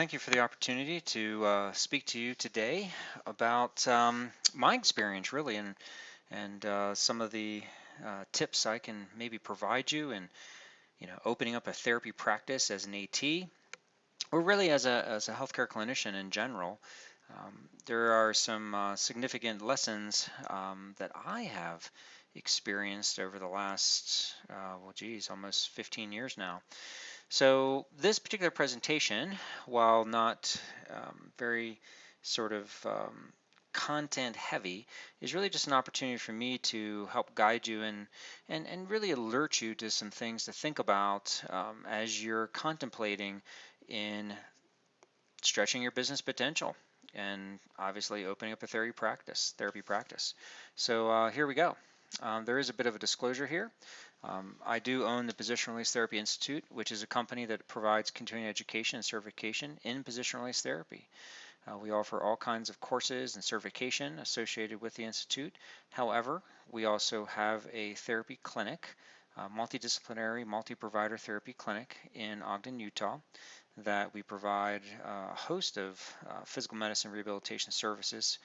Thank you for the opportunity to speak to you today about my experience, really, and some of the tips I can maybe provide you in, opening up a therapy practice as an AT, or really as a healthcare clinician in general. There are some significant lessons that I have experienced over the last, well, geez, almost 15 years now. So this particular presentation, while not very sort of content heavy, is really just an opportunity for me to help guide you and really alert you to some things to think about as you're contemplating in stretching your business potential and obviously opening up a therapy practice. So here we go. There is a bit of a disclosure here. I do own the Position Release Therapy Institute, which is a company that provides continuing education and certification in position release therapy. We offer all kinds of courses and certification associated with the Institute. However, we also have a therapy clinic, multidisciplinary, multi-provider therapy clinic in Ogden, Utah, that we provide a host of physical medicine rehabilitation services,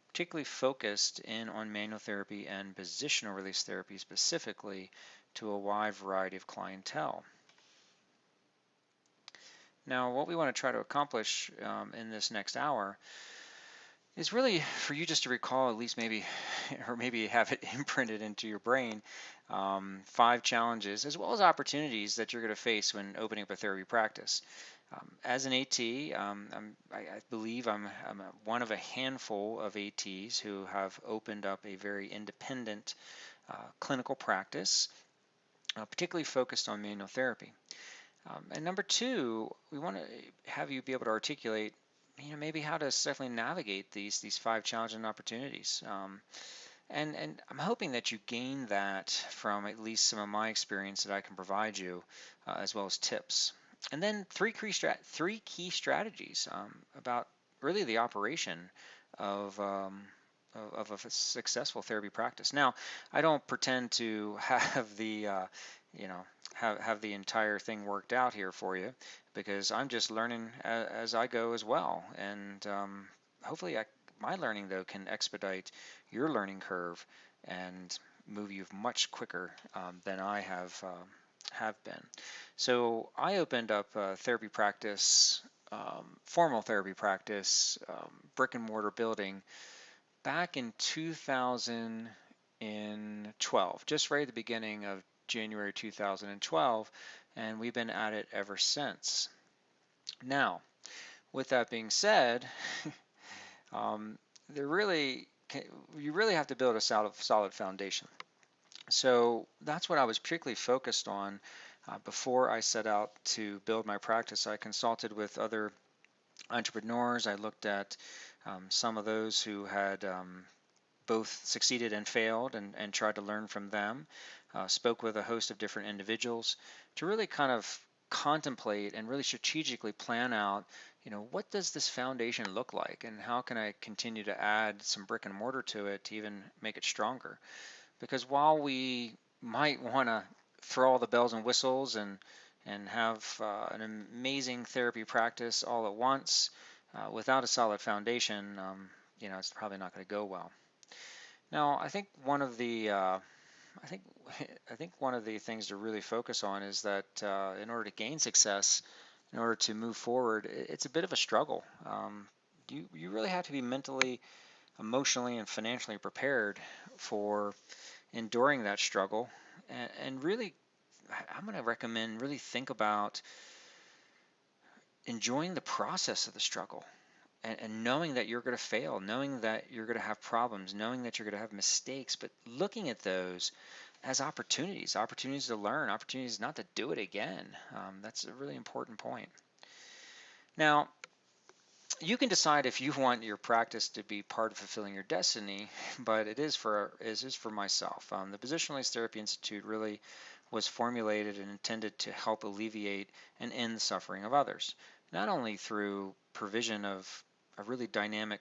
particularly focused in on manual therapy and positional release therapy specifically to a wide variety of clientele. Now, what we want to try to accomplish in this next hour is really for you just to recall, at least maybe, or maybe have it imprinted into your brain, 5 challenges as well as opportunities that you're going to face when opening up a therapy practice. As an AT, I believe I'm one of a handful of ATs who have opened up a very independent clinical practice, particularly focused on manual therapy. And number 2, we want to have you be able to articulate, maybe how to definitely navigate these 5 challenges and opportunities. And I'm hoping that you gain that from at least some of my experience that I can provide you, as well as tips. And then three key strategies about really the operation of of a successful therapy practice. Now, I don't pretend to have the have the entire thing worked out here for you, because I'm just learning as I go as well. And hopefully, my learning though can expedite your learning curve and move you much quicker than I have been. So I opened up a therapy practice, formal therapy practice, brick and mortar building back in 2012, just right at the beginning of January 2012, and we've been at it ever since. Now, with that being said, you really have to build a solid foundation. So that's what I was particularly focused on before I set out to build my practice. I consulted with other entrepreneurs. I looked at some of those who had both succeeded and failed, and tried to learn from them. Spoke with a host of different individuals to really kind of contemplate and really strategically plan out, what does this foundation look like, and how can I continue to add some brick and mortar to it to even make it stronger? Because while we might want to throw all the bells and whistles and have an amazing therapy practice all at once, without a solid foundation, it's probably not going to go well. Now, I think one of the one of the things to really focus on is that in order to gain success, in order to move forward, it's a bit of a struggle. You really have to be mentally, emotionally, and financially prepared for enduring that struggle. And really, I'm going to recommend really think about enjoying the process of the struggle, and knowing that you're going to fail, knowing that you're going to have problems, knowing that you're going to have mistakes, but looking at those as opportunities to learn, opportunities not to do it again. That's a really important point. Now, you can decide if you want your practice to be part of fulfilling your destiny, but it is for myself. The Position Release Therapy Institute really was formulated and intended to help alleviate and end the suffering of others, not only through provision of a really dynamic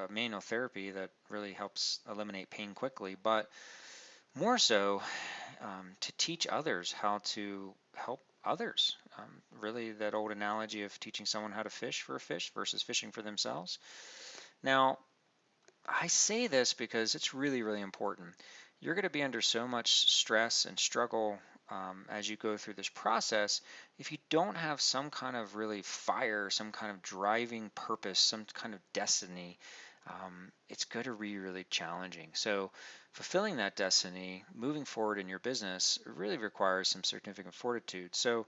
manual therapy that really helps eliminate pain quickly, but more so to teach others how to help others Really, that old analogy of teaching someone how to fish for a fish versus fishing for themselves. Now, I say this because it's really, really important. You're going to be under so much stress and struggle as you go through this process. If you don't have some kind of really fire, some kind of driving purpose, some kind of destiny, it's going to be really challenging. So fulfilling that destiny, moving forward in your business, really requires some significant fortitude. So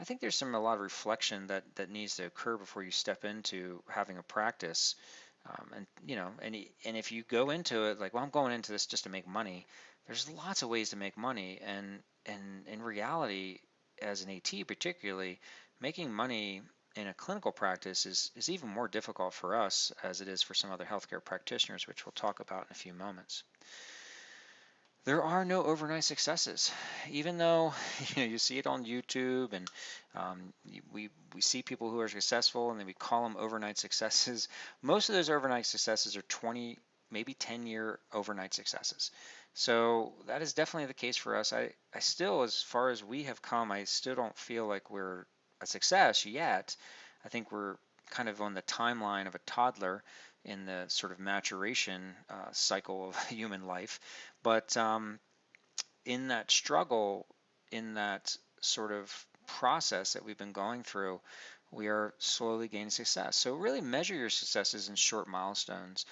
I think there's a lot of reflection that needs to occur before you step into having a practice. And and if you go into it like, well, I'm going into this just to make money, there's lots of ways to make money, and in reality, as an AT particularly, making money in a clinical practice is even more difficult for us as it is for some other healthcare practitioners, which we'll talk about in a few moments. There are no overnight successes, even though you see it on YouTube, and we see people who are successful, and then we call them overnight successes. Most of those overnight successes are 20, maybe 10-year overnight successes. So that is definitely the case for us. I still, as far as we have come, I still don't feel like we're a success yet. I think we're kind of on the timeline of a toddler in the sort of maturation cycle of human life. But in that struggle, in that sort of process that we've been going through, we are slowly gaining success. So really measure your successes in short milestones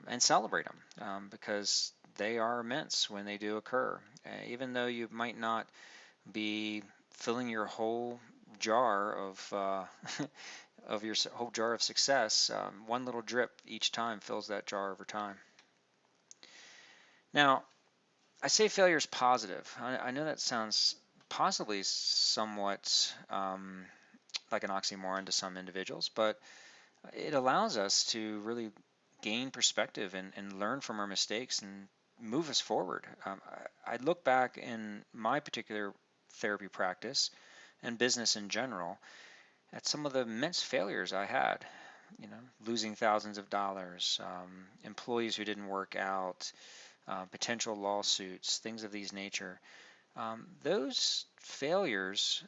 and celebrate them because they are immense when they do occur. Even though you might not be filling your whole jar of of your whole jar of success, one little drip each time fills that jar over time. Now, I say failure is positive. I know that sounds possibly somewhat like an oxymoron to some individuals, but it allows us to really gain perspective and learn from our mistakes and move us forward. I look back in my particular therapy practice and business in general at some of the immense failures I had. Losing thousands of dollars, employees who didn't work out, potential lawsuits, things of these nature. Those failures,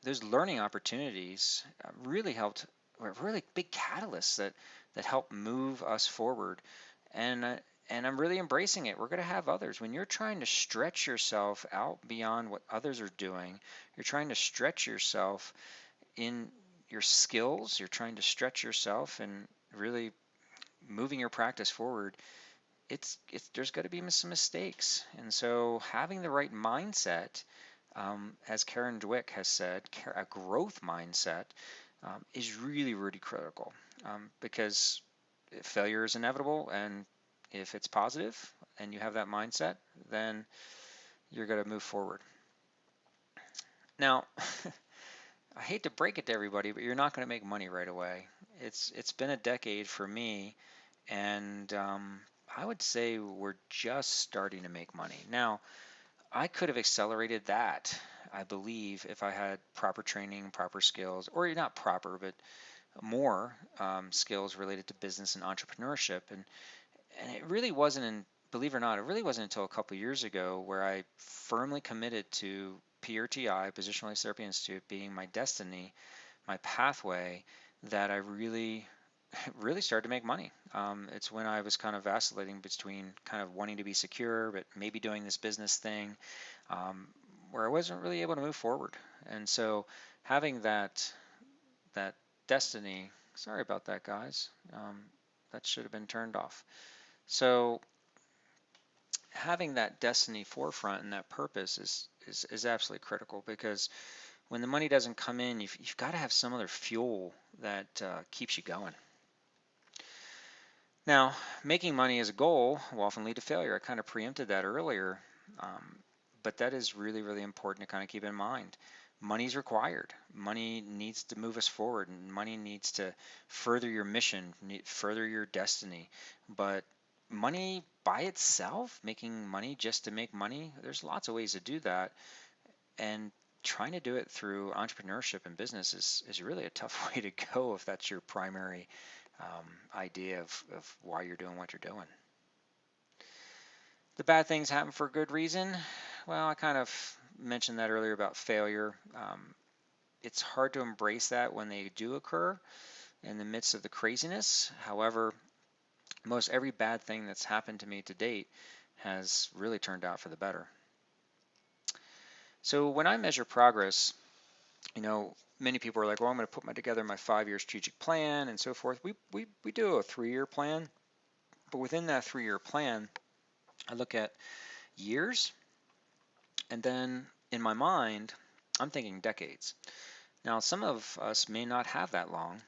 those learning opportunities really helped, were really big catalysts that help move us forward. And I'm really embracing it. We're going to have others. When you're trying to stretch yourself out beyond what others are doing, you're trying to stretch yourself in your skills, you're trying to stretch yourself and really moving your practice forward. There's got to be some mistakes, and so having the right mindset, as Karen Dweck has said, a growth mindset is really, really critical because failure is inevitable, and if it's positive and you have that mindset, then you're going to move forward. Now, I hate to break it to everybody, but you're not going to make money right away. It's been a decade for me, and I would say we're just starting to make money. Now, I could have accelerated that, I believe, if I had proper training, proper skills, or not proper, but more skills related to business and entrepreneurship. And it really wasn't, believe it or not, it really wasn't until a couple of years ago where I firmly committed to PRT-c, Positional Therapy Institute, being my destiny, my pathway, that I really started to make money. It's when I was kind of vacillating between kind of wanting to be secure, but maybe doing this business thing, where I wasn't really able to move forward. And so having that destiny, sorry about that, guys, that should have been turned off. So having that destiny forefront and that purpose is absolutely critical, because when the money doesn't come in, you've got to have some other fuel that keeps you going. Now, making money as a goal will often lead to failure. I kind of preempted that earlier, but that is really, really important to kind of keep in mind. Money is required. Money needs to move us forward, and money needs to further your mission, further your destiny. But money by itself, making money just to make money, there's lots of ways to do that. And trying to do it through entrepreneurship and business is really a tough way to go if that's your primary idea of why you're doing what you're doing. The bad things happen for a good reason. Well, I kind of mentioned that earlier about failure. it's hard to embrace that when they do occur in the midst of the craziness. However, most every bad thing that's happened to me to date has really turned out for the better. So when I measure progress, many people are like, well, I'm going to put together my 5-year strategic plan and so forth. We do a 3-year plan, but within that 3-year plan, I look at years, and then in my mind, I'm thinking decades. Now, some of us may not have that long.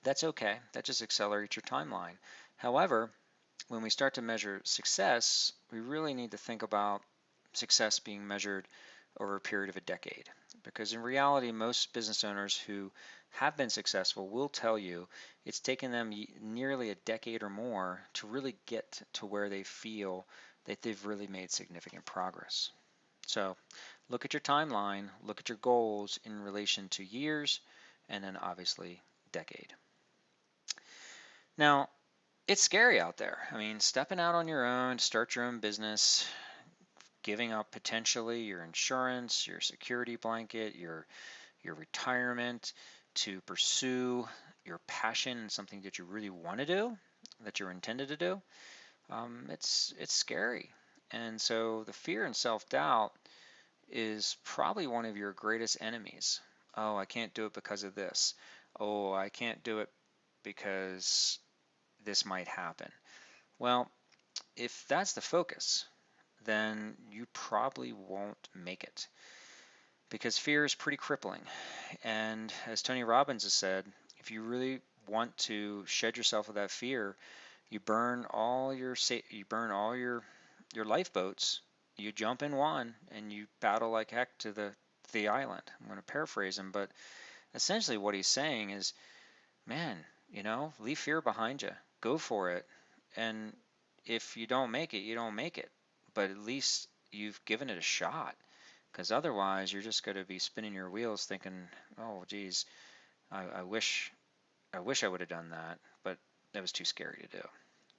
That's okay. That just accelerates your timeline. However, when we start to measure success, we really need to think about success being measured over a period of a decade. Because in reality, most business owners who have been successful will tell you it's taken them nearly a decade or more to really get to where they feel that they've really made significant progress. So look at your timeline, look at your goals in relation to years, and then obviously decade. Now, it's scary out there. I mean, stepping out on your own to start your own business, giving up potentially your insurance, your security blanket, your retirement to pursue your passion and something that you really want to do, that you're intended to do, it's scary. And so the fear and self-doubt is probably one of your greatest enemies. Oh, I can't do it because of this. Oh, I can't do it because this might happen. Well, if that's the focus, then you probably won't make it because fear is pretty crippling. And as Tony Robbins has said, if you really want to shed yourself of that fear, you burn all your lifeboats. You jump in one and you battle like heck to the island. I'm going to paraphrase him, but essentially what he's saying is, man, leave fear behind you. Go for it. And if you don't make it, you don't make it. But at least you've given it a shot. Because otherwise, you're just going to be spinning your wheels thinking, oh, geez, I wish I would have done that, but that was too scary to do.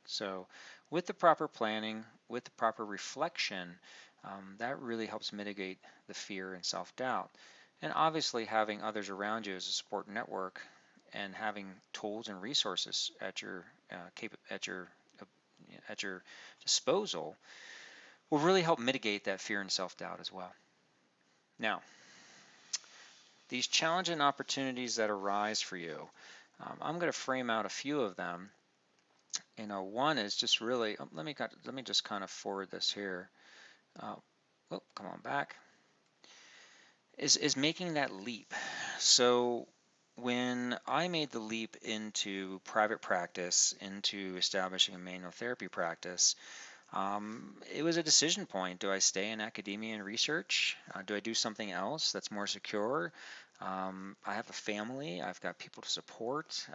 So with the proper planning, with the proper reflection, that really helps mitigate the fear and self-doubt. And obviously having others around you as a support network and having tools and resources at your disposal will really help mitigate that fear and self-doubt as well. Now, these challenges and opportunities that arise for you, I'm going to frame out a few of them. One is just really, let me just kind of forward this here. Come on back. Is making that leap. So when I made the leap into private practice, into establishing a manual therapy practice, it was a decision point. Do I stay in academia and research? Do I do something else that's more secure? I have a family. I've got people to support.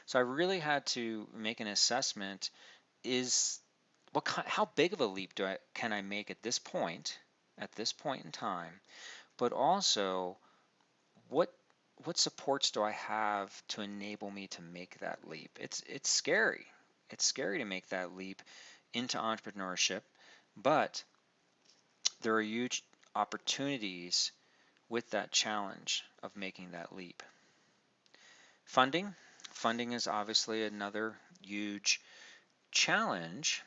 So I really had to make an assessment. How big of a leap can I make at this point in time? But also, what supports do I have to enable me to make that leap? It's scary. It's scary to make that leap into entrepreneurship, but there are huge opportunities with that challenge of making that leap. Funding is obviously another huge challenge.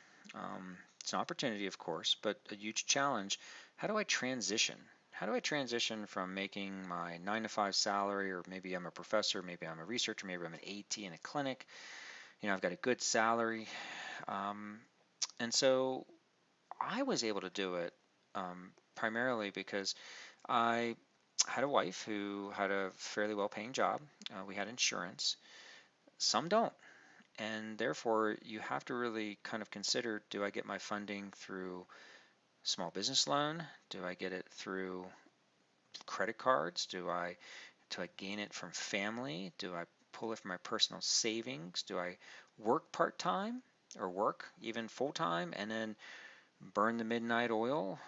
It's an opportunity, of course, but a huge challenge. How do I transition? How do I transition from making my 9-to-5 salary, or maybe I'm a professor, maybe I'm a researcher, maybe I'm an AT in a clinic. I've got a good salary. And so I was able to do it primarily because I had a wife who had a fairly well-paying job. We had insurance. Some don't. And therefore, you have to really kind of consider, do I get my funding through small business loan? Do I get it through credit cards? Do I gain it from family? Do I pull it from my personal savings? Do I work part-time or work even full-time and then burn the midnight oil,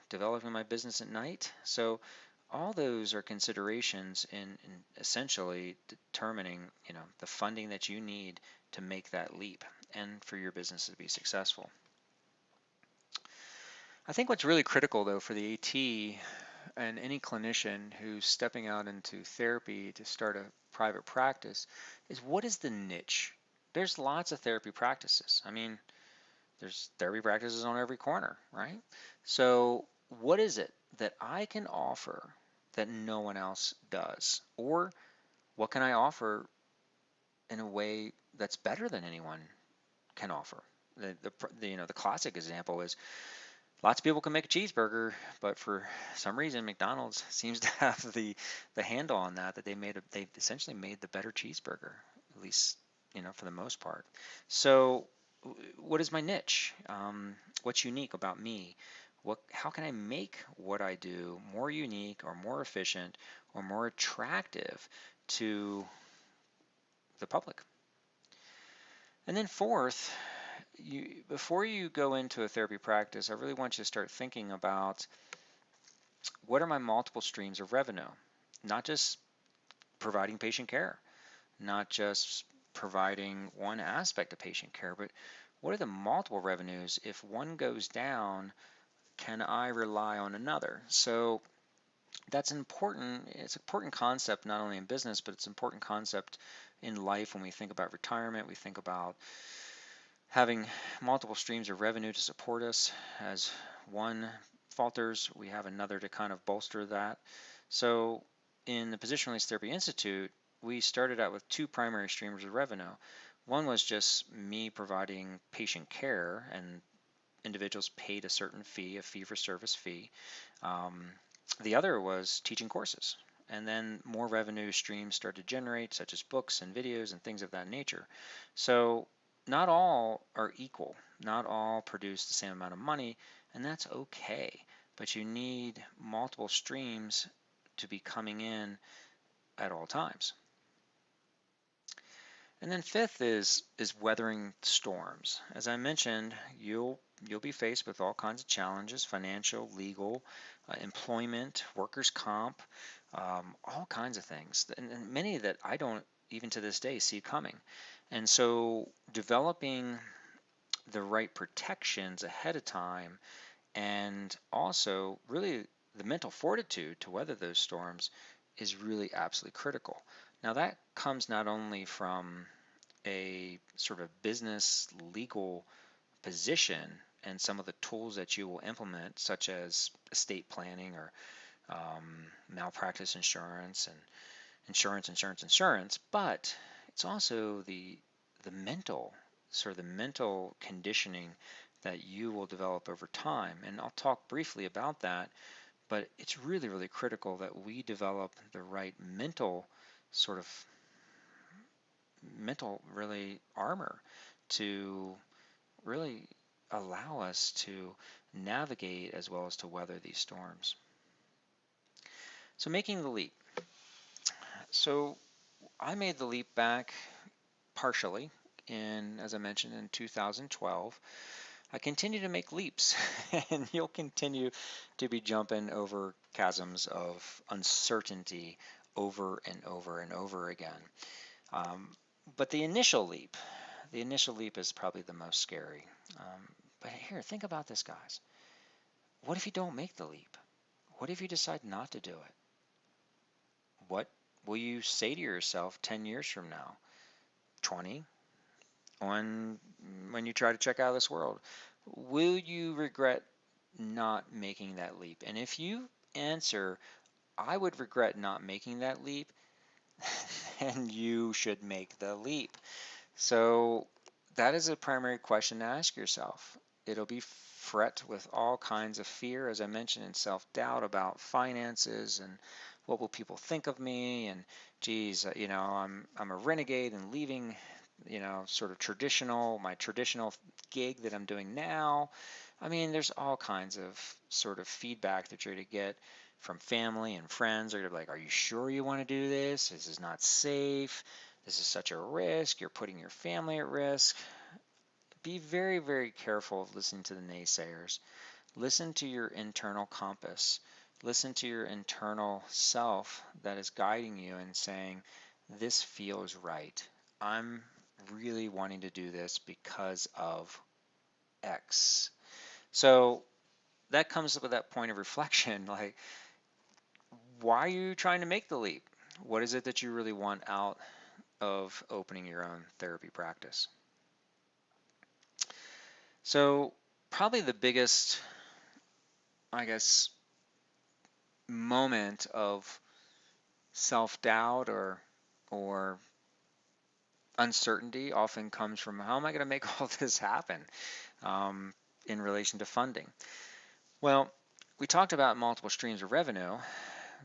developing my business at night? So all those are considerations in essentially determining, the funding that you need to make that leap and for your business to be successful. I think what's really critical though for the AT and any clinician who's stepping out into therapy to start a private practice is, what is the niche? There's lots of therapy practices. I mean, there's therapy practices on every corner, right? So what is it that I can offer that no one else does? Or what can I offer in a way that's better than anyone can offer? The classic example is, lots of people can make a cheeseburger, but for some reason McDonald's seems to have the handle on that they've essentially made the better cheeseburger, at least for the most part. So what is my niche? What's unique about me? How can I make what I do more unique or more efficient or more attractive to the public? And then fourth, before you go into a therapy practice, I really want you to start thinking about, what are my multiple streams of revenue? Not just providing patient care, not just providing one aspect of patient care, but what are the multiple revenues? If one goes down, can I rely on another? So it's an important concept, not only in business, but it's an important concept in life. When we think about retirement, we think about having multiple streams of revenue to support us. As one falters, we have another to kind of bolster that. So in the Position Release Therapy Institute, we started out with two primary streams of revenue. One was just me providing patient care, and individuals paid a certain fee, a fee-for-service fee. The other was teaching courses. And then more revenue streams started to generate, such as books and videos and things of that nature. So not all are equal. Not all produce the same amount of money, and that's okay. But you need multiple streams to be coming in at all times. And then fifth is weathering storms. As I mentioned, you'll be faced with all kinds of challenges: financial, legal, employment, workers' comp, all kinds of things, and many that I don't even to this day see coming. And so developing the right protections ahead of time, and also really the mental fortitude to weather those storms, is really absolutely critical. Now that comes not only from a sort of business legal position and some of the tools that you will implement, such as estate planning or malpractice insurance and insurance, but it's also the mental conditioning that you will develop over time. And I'll talk briefly about that, but it's really, really critical that we develop the right mental really armor to really allow us to navigate as well as to weather these storms. So making the leap. So I made the leap back partially as I mentioned, in 2012. I continue to make leaps, and you'll continue to be jumping over chasms of uncertainty over and over and over again. But the initial leap is probably the most scary. But here, think about this, guys. What if you don't make the leap? What if you decide not to do it? What will you say to yourself 10 years from now, 20, when you try to check out of this world? Will you regret not making that leap? And if you answer, I would regret not making that leap, then you should make the leap. So that is a primary question to ask yourself. It'll be fraught with all kinds of fear, as I mentioned, and self-doubt about finances and what will people think of me, and geez, I'm a renegade and leaving, sort of my traditional gig that I'm doing now. I mean, there's all kinds of sort of feedback that you're going to get from family and friends. They're going to be like, are you sure you want to do this? This is not safe. This is such a risk. You're putting your family at risk. Be very, very careful of listening to the naysayers. Listen to your internal compass. Listen to your internal self that is guiding you and saying, this feels right. I'm really wanting to do this because of X. So that comes up with that point of reflection, like, why are you trying to make the leap? What is it that you really want out of opening your own therapy practice? So probably the biggest, I guess, moment of self-doubt or uncertainty often comes from how am I going to make all this happen um, in relation to funding? Well, we talked about multiple streams of revenue.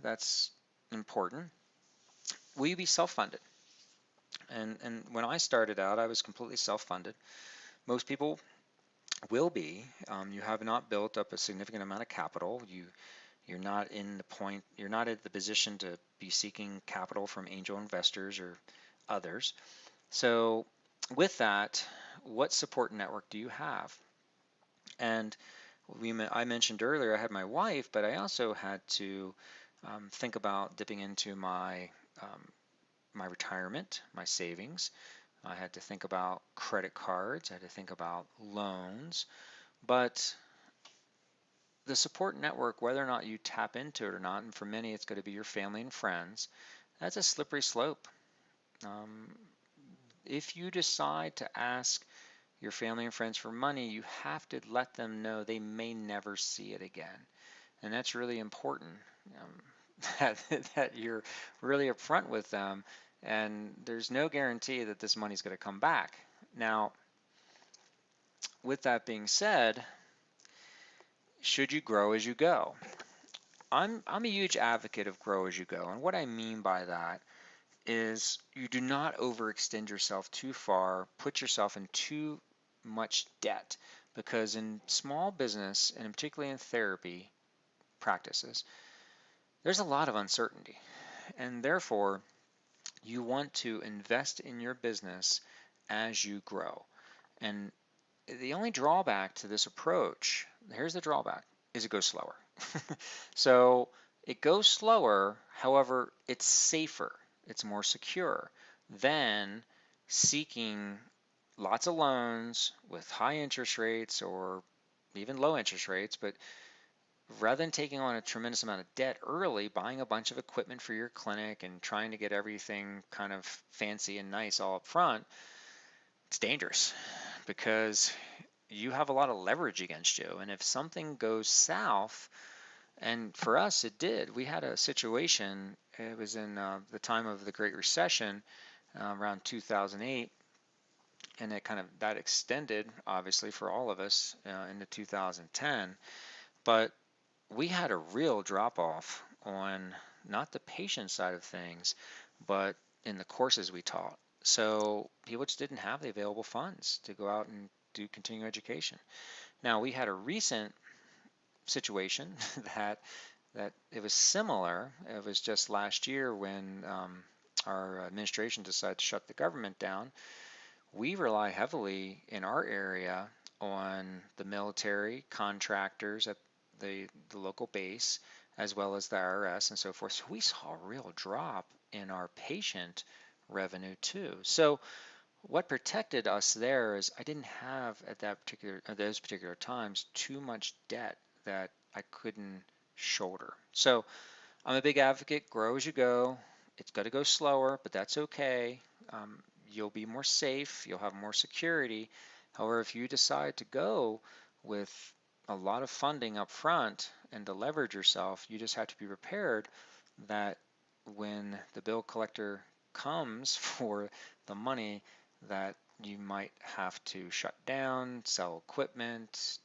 That's important. Will you be self-funded? And when I started out, I was completely self-funded. Most people will be. You have not built up a significant amount of capital. You're not in the point. You're not at the position to be seeking capital from angel investors or others. So with that, what support network do you have? And I mentioned earlier I had my wife, but I also had to think about dipping into my retirement, my savings. I had to think about credit cards. I had to think about loans. But the support network, whether or not you tap into it or not, and for many it's going to be your family and friends, that's a slippery slope. Um, if you decide to ask your family and friends for money, you have to let them know they may never see it again. And that's really important, that you're really upfront with them, and there's no guarantee that this money's going to come back. Now, with that being said, should you grow as you go? I'm a huge advocate of grow as you go, and what I mean by that is you do not overextend yourself too far, put yourself in too much debt, because in small business, and particularly in therapy practices, there's a lot of uncertainty, and therefore you want to invest in your business as you grow. And the only drawback to this approach, here's the drawback, is it goes slower. So it goes slower, however, it's safer, it's more secure than seeking lots of loans with high interest rates or even low interest rates, but rather than taking on a tremendous amount of debt early, buying a bunch of equipment for your clinic and trying to get everything kind of fancy and nice all up front, it's dangerous because you have a lot of leverage against you. And if something goes south, and for us it did, we had a situation, it was in the time of the Great Recession, around 2008, and that extended obviously for all of us into 2010. But we had a real drop off on not the patient side of things, but in the courses we taught. So people just didn't have the available funds to go out and do continuing education. Now we had a recent situation that it was similar. It was just last year when our administration decided to shut the government down. We rely heavily in our area on the military contractors at the local base, as well as the IRS and so forth. So we saw a real drop in our patient revenue too. So what protected us there is I didn't have at those particular times too much debt that I couldn't shoulder. So I'm a big advocate, grow as you go. It's got to go slower, but that's okay. You'll be more safe, you'll have more security. However, if you decide to go with a lot of funding up front and to leverage yourself, you just have to be prepared that when the bill collector comes for the money, that you might have to shut down, sell equipment,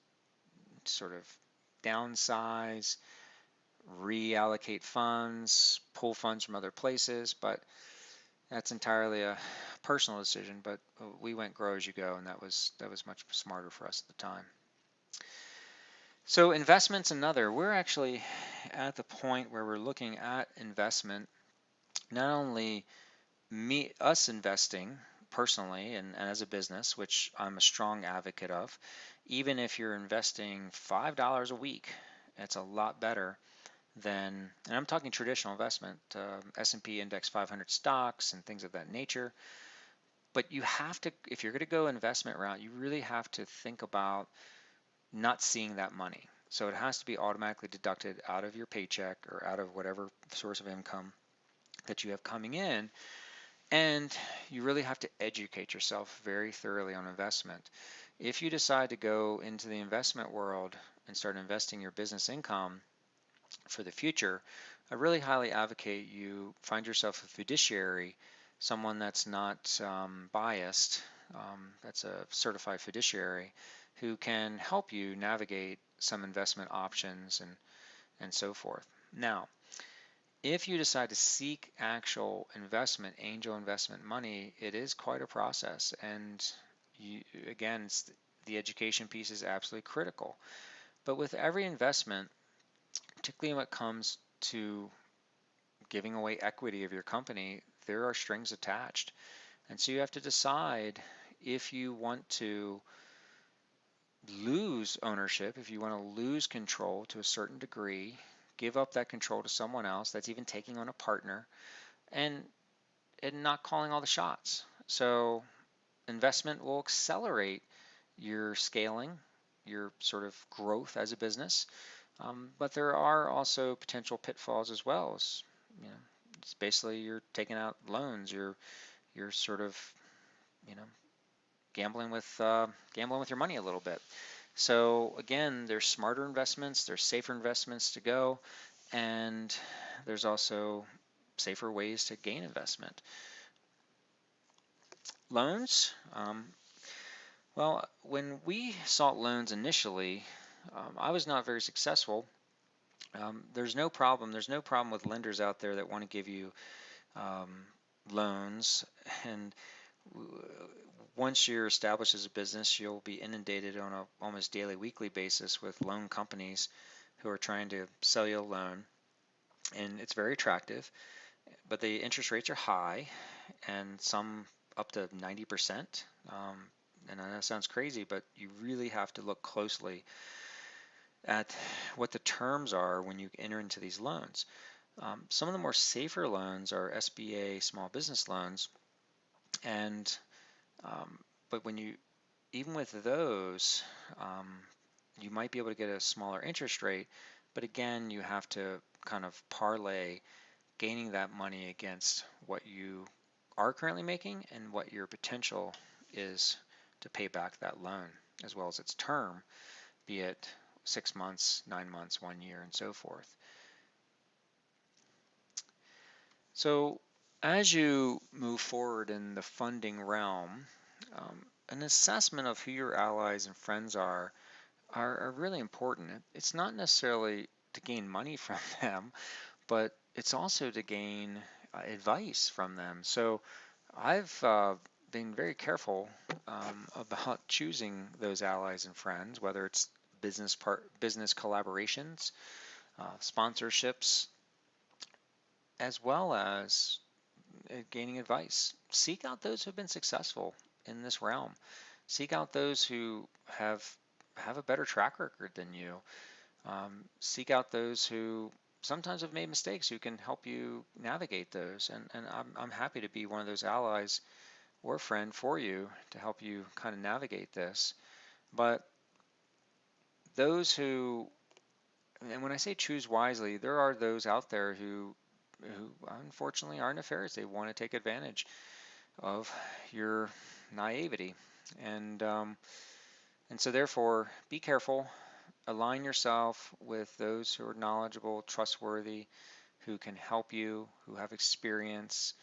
sort of downsize, reallocate funds, pull funds from other places, but that's entirely a personal decision. But we went grow as you go, and that was much smarter for us at the time. So investment's another. We're actually at the point where we're looking at investment, not only us investing personally and as a business, which I'm a strong advocate of. Even if you're investing $5 a week, it's a lot better than, and I'm talking traditional investment, S&P Index 500 stocks and things of that nature. But you have to, if you're going to go investment route, you really have to think about not seeing that money. So it has to be automatically deducted out of your paycheck or out of whatever source of income that you have coming in. And you really have to educate yourself very thoroughly on investment. If you decide to go into the investment world and start investing your business income for the future, I really highly advocate you find yourself a fiduciary, someone that's not biased, that's a certified fiduciary who can help you navigate some investment options and so forth. Now, if you decide to seek actual investment, angel investment money, it is quite a process. And again, the education piece is absolutely critical. But with every investment, particularly when it comes to giving away equity of your company, there are strings attached. And so you have to decide if you want to lose ownership, if you want to lose control to a certain degree, give up that control to someone else that's even taking on a partner, and not calling all the shots. So investment will accelerate your scaling, your sort of growth as a business, but there are also potential pitfalls as well. It's basically you're taking out loans, you're sort of you know gambling with your money a little bit. So again, there's smarter investments, there's safer investments to go, and there's also safer ways to gain investment. Loans, well, when we sought loans initially, I was not very successful. There's no problem. There's no problem with lenders out there that want to give you um, loans, and once you're established as a business, you'll be inundated on a almost daily, weekly basis with loan companies who are trying to sell you a loan, and it's very attractive, but the interest rates are high, and some up to 90%. And I know that sounds crazy, but you really have to look closely at what the terms are when you enter into these loans. Some of the more safer loans are SBA small business loans, and but when you even with those, um, you might be able to get a smaller interest rate, but again, you have to kind of parlay gaining that money against what you are currently making and what your potential is to pay back that loan, as well as its term, be it 6 months, 9 months, 1 year, and so forth. So as you move forward in the funding realm, an assessment of who your allies and friends are really important. It's not necessarily to gain money from them, but it's also to gain advice from them. So I've been very careful about choosing those allies and friends, whether it's business collaborations, sponsorships, as well as gaining advice. Seek out those who have been successful in this realm. Seek out those who have a better track record than you. Seek out those who sometimes have made mistakes who can help you navigate those. And I'm happy to be one of those allies or friend for you to help you kind of navigate this. But those who, and when I say choose wisely, there are those out there who unfortunately are nefarious. They want to take advantage of your naivety. And so therefore, be careful. Align yourself with those who are knowledgeable, trustworthy, who can help you, who have experience.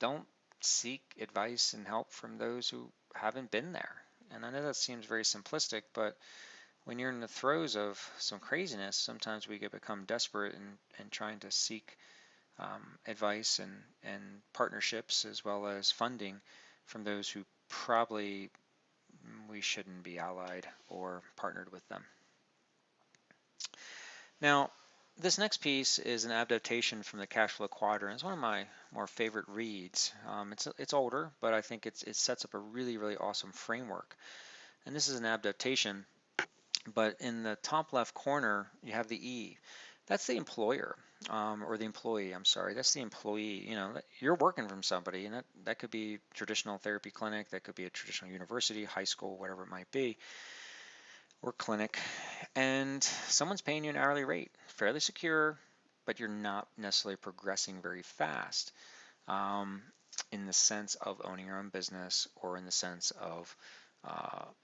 Don't seek advice and help from those who haven't been there. And I know that seems very simplistic, but when you're in the throes of some craziness, sometimes we become desperate and trying to seek advice and partnerships as well as funding from those who probably we shouldn't be allied or partnered with them. Now, this next piece is an adaptation from the cash flow quadrant. It's one of my more favorite reads. It's older, but I think it sets up a really, really awesome framework. And this is an adaptation, but in the top left corner, you have the E. That's the employer, or the employee, I'm sorry. That's the employee. You know, you're working from somebody, and that could be traditional therapy clinic, that could be a traditional university, high school, whatever it might be. or clinic, and someone's paying you an hourly rate, fairly secure, but you're not necessarily progressing very fast um, in the sense of owning your own business or in the sense of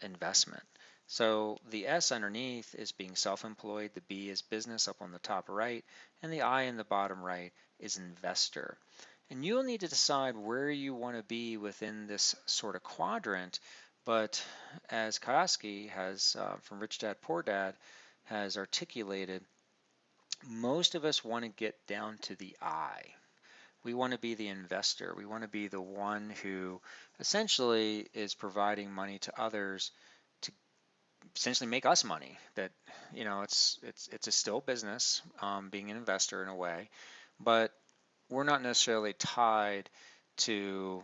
investment. So the S underneath is being self-employed, the B is business up on the top right, and the I in the bottom right is investor. And you'll need to decide where you want to be within this sort of quadrant. But as Kioski has, from Rich Dad Poor Dad, has articulated, most of us want to get down to the I. We want to be the investor. We want to be the one who essentially is providing money to others to essentially make us money. That, you know, it's a still business, being an investor in a way, but we're not necessarily tied to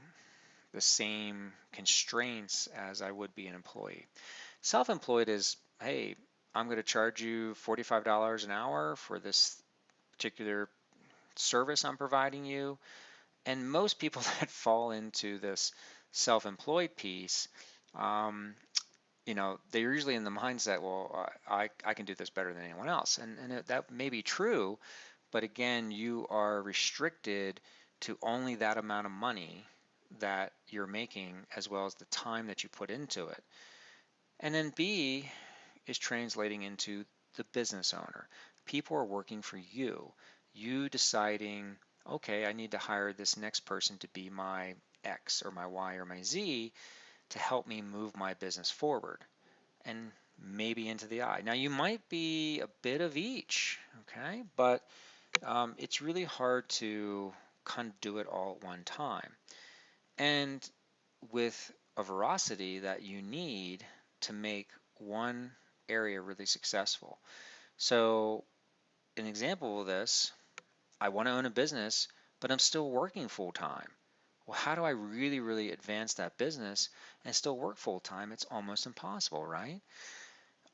the same constraints as I would be an employee. Self-employed is, hey, I'm going to charge you $45 an hour for this particular service I'm providing you. And most people that fall into this self-employed piece, um, you know, they're usually in the mindset, well, I can do this better than anyone else. And that may be true, but again, you are restricted to only that amount of money that you're making as well as the time that you put into it. And then B is translating into the business owner. People are working for you. You deciding, okay, I need to hire this next person to be my X or my Y or my Z to help me move my business forward and maybe into the I. Now you might be a bit of each, okay, but it's really hard to kind of do it all at one time. And with a veracity that you need to make one area really successful. So an example of this, I want to own a business, but I'm still working full time. Well, how do I really, really advance that business and still work full time? It's almost impossible, right?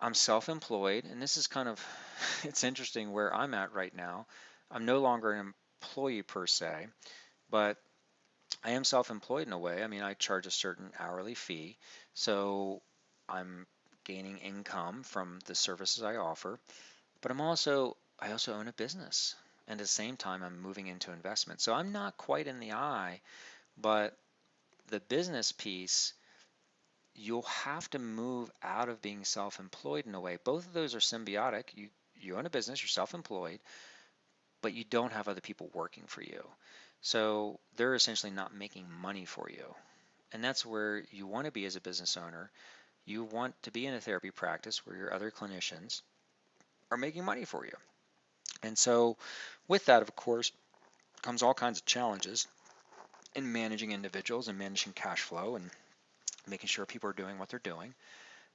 I'm self-employed, and this is kind of, it's interesting where I'm at right now. I'm no longer an employee per se, but I am self-employed in a way. I mean, I charge a certain hourly fee, so I'm gaining income from the services I offer, but I also own a business. And at the same time, I'm moving into investment. So I'm not quite in the I, but the business piece, you'll have to move out of being self-employed in a way. Both of those are symbiotic. You own a business, you're self-employed, but you don't have other people working for you. So they're essentially not making money for you. And that's where you want to be as a business owner. You want to be in a therapy practice where your other clinicians are making money for you. And so with that, of course, comes all kinds of challenges in managing individuals and managing cash flow and making sure people are doing what they're doing.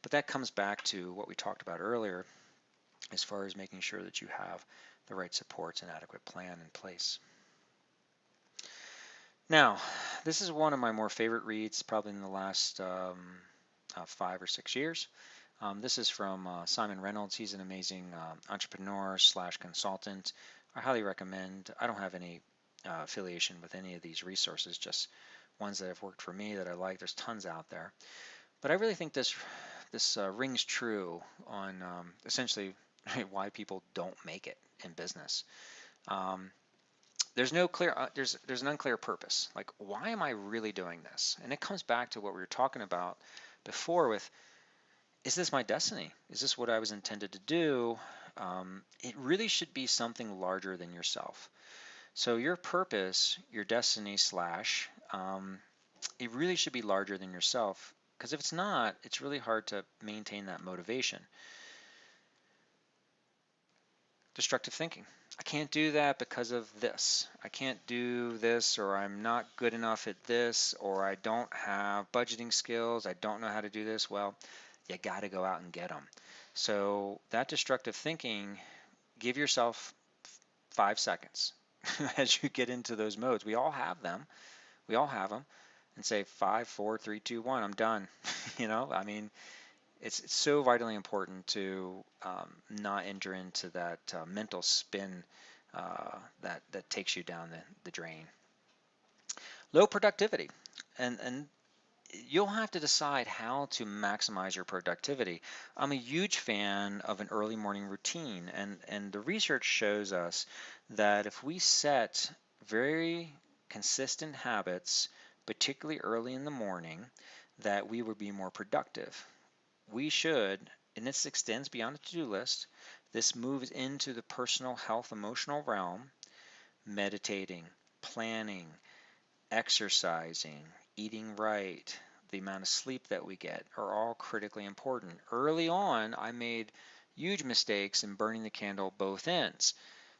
But that comes back to what we talked about earlier as far as making sure that you have the right supports and adequate plan in place. Now, this is one of my more favorite reads probably in the last 5 or 6 years. This is from Simon Reynolds. He's an amazing entrepreneur slash consultant. I highly recommend. I don't have any affiliation with any of these resources, just ones that have worked for me that I like. There's tons out there. But I really think this rings true on essentially why people don't make it in business. There's no clear there's an unclear purpose. Like, why am I really doing this? And it comes back to what we were talking about before with, is this my destiny? Is this what I was intended to do? It really should be something larger than yourself. So your purpose, your destiny slash, it really should be larger than yourself, because if it's not, it's really hard to maintain that motivation. Destructive thinking. I can't do that because of this. I can't do this, or I'm not good enough at this, or I don't have budgeting skills. I don't know how to do this. Well, you got to go out and get them. So that destructive thinking, give yourself 5 seconds as you get into those modes. We all have them. We all have them. And say 5, 4, 3, 2, 1. I'm done. You know, I mean, it's so vitally important to not enter into that mental spin that takes you down the drain. Low productivity, and you'll have to decide how to maximize your productivity. I'm a huge fan of an early morning routine, and the research shows us that if we set very consistent habits, particularly early in the morning, that we would be more productive. We should, and this extends beyond the to-do list, this moves into the personal health, emotional realm, meditating, planning, exercising, eating right, the amount of sleep that we get are all critically important. Early on, I made huge mistakes in burning the candle both ends.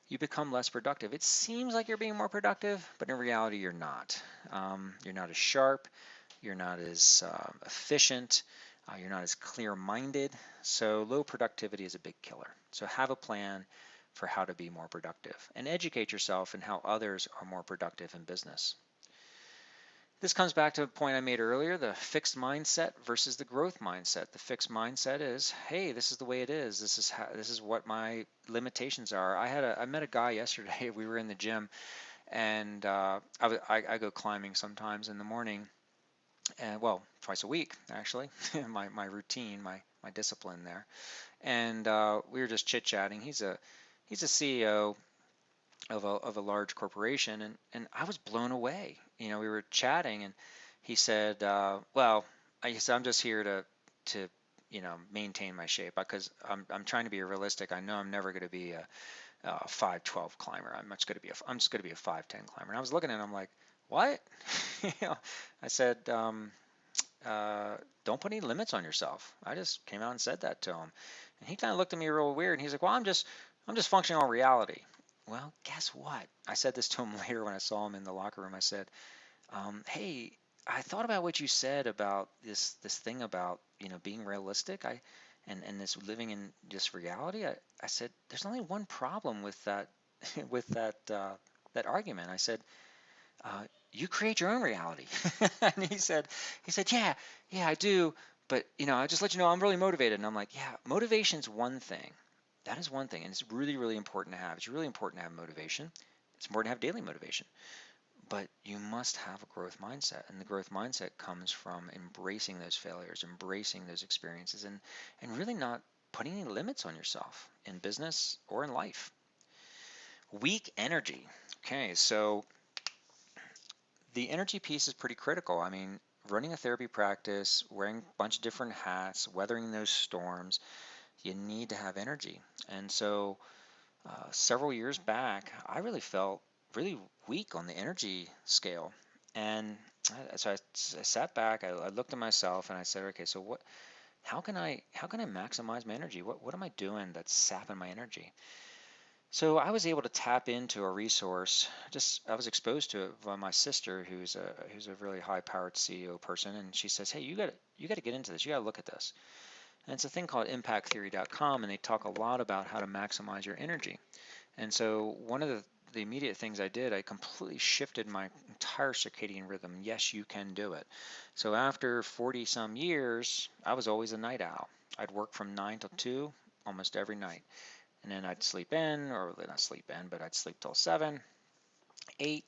You become less productive. It seems like you're being more productive, but in reality, you're not. You're not as sharp, you're not as efficient, you're not as clear-minded. So low productivity is a big killer. So have a plan for how to be more productive and educate yourself in how others are more productive in business. This comes back to a point I made earlier, the fixed mindset versus the growth mindset. The fixed mindset is, hey, this is the way it is. This is what my limitations are. I met a guy yesterday. We were in the gym, and I go climbing sometimes in the morning, and well, twice a week actually. My routine, my discipline there. And we were just chit-chatting. He's a CEO of a large corporation, and I was blown away. We were chatting, and he said, "Well, I said I'm just here to maintain my shape because I'm trying to be realistic. I know I'm never going to be a 5'12" climber. I'm just going to be a 5'10" climber." And I was looking at him like, "What?" you know, I said, "Don't put any limits on yourself." I just came out and said that to him, and he kind of looked at me real weird, and he's like, "Well, I'm just functioning on reality." Well, guess what? I said this to him later when I saw him in the locker room. I said, "Hey, I thought about what you said about this thing about being realistic. And this living in just reality. I said there's only one problem with that with that argument." I said, "You create your own reality." And he said, yeah, I do. But I just let you know I'm really motivated. And I'm like, yeah, motivation's one thing. That is one thing, and it's really, really important to have. It's really important to have motivation. It's important to have daily motivation. But you must have a growth mindset, and the growth mindset comes from embracing those failures, embracing those experiences, and really not putting any limits on yourself in business or in life. Weak energy. Okay, so the energy piece is pretty critical. I mean, running a therapy practice, wearing a bunch of different hats, weathering those storms, you need to have energy. And so several years back, I really felt really weak on the energy scale. And so I sat back, I looked at myself, and I said, okay, so how can I maximize my energy? What am I doing that's sapping my energy? So I was able to tap into a resource. I was exposed to it by my sister, who's a really high-powered CEO person, and she says, "Hey, you got to get into this. You got to look at this." And it's a thing called impacttheory.com, and they talk a lot about how to maximize your energy. And so one of the immediate things I did, I completely shifted my entire circadian rhythm. Yes, you can do it. So after 40 some years, I was always a night owl. I'd work from 9 till 2 almost every night. And then I'd sleep in, or not sleep in, but I'd sleep till 7, 8,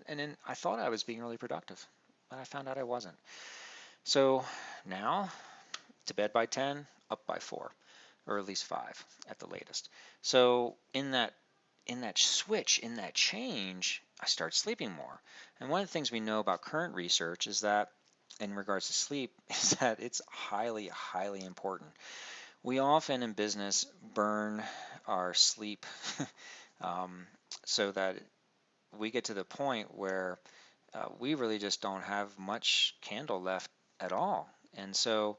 and then I thought I was being really productive, but I found out I wasn't. So now, to bed by 10, up by 4, or at least 5 at the latest. So in that switch, in that change, I start sleeping more. And one of the things we know about current research is that, in regards to sleep, is that it's highly, highly important. We often in business burn our sleep so that we get to the point where we really just don't have much candle left at all. And so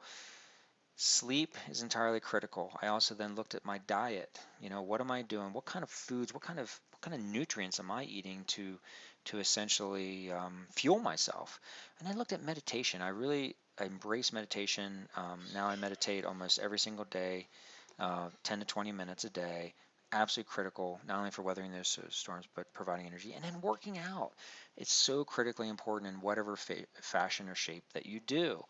sleep is entirely critical. I also then looked at my diet. What am I doing? What kind of foods, what kind of nutrients am I eating to essentially fuel myself? And I looked at meditation. I embrace meditation. Now I meditate almost every single day, 10 to 20 minutes a day. Absolutely critical, not only for weathering those storms, but providing energy. And then working out. It's so critically important in whatever fashion or shape that you do.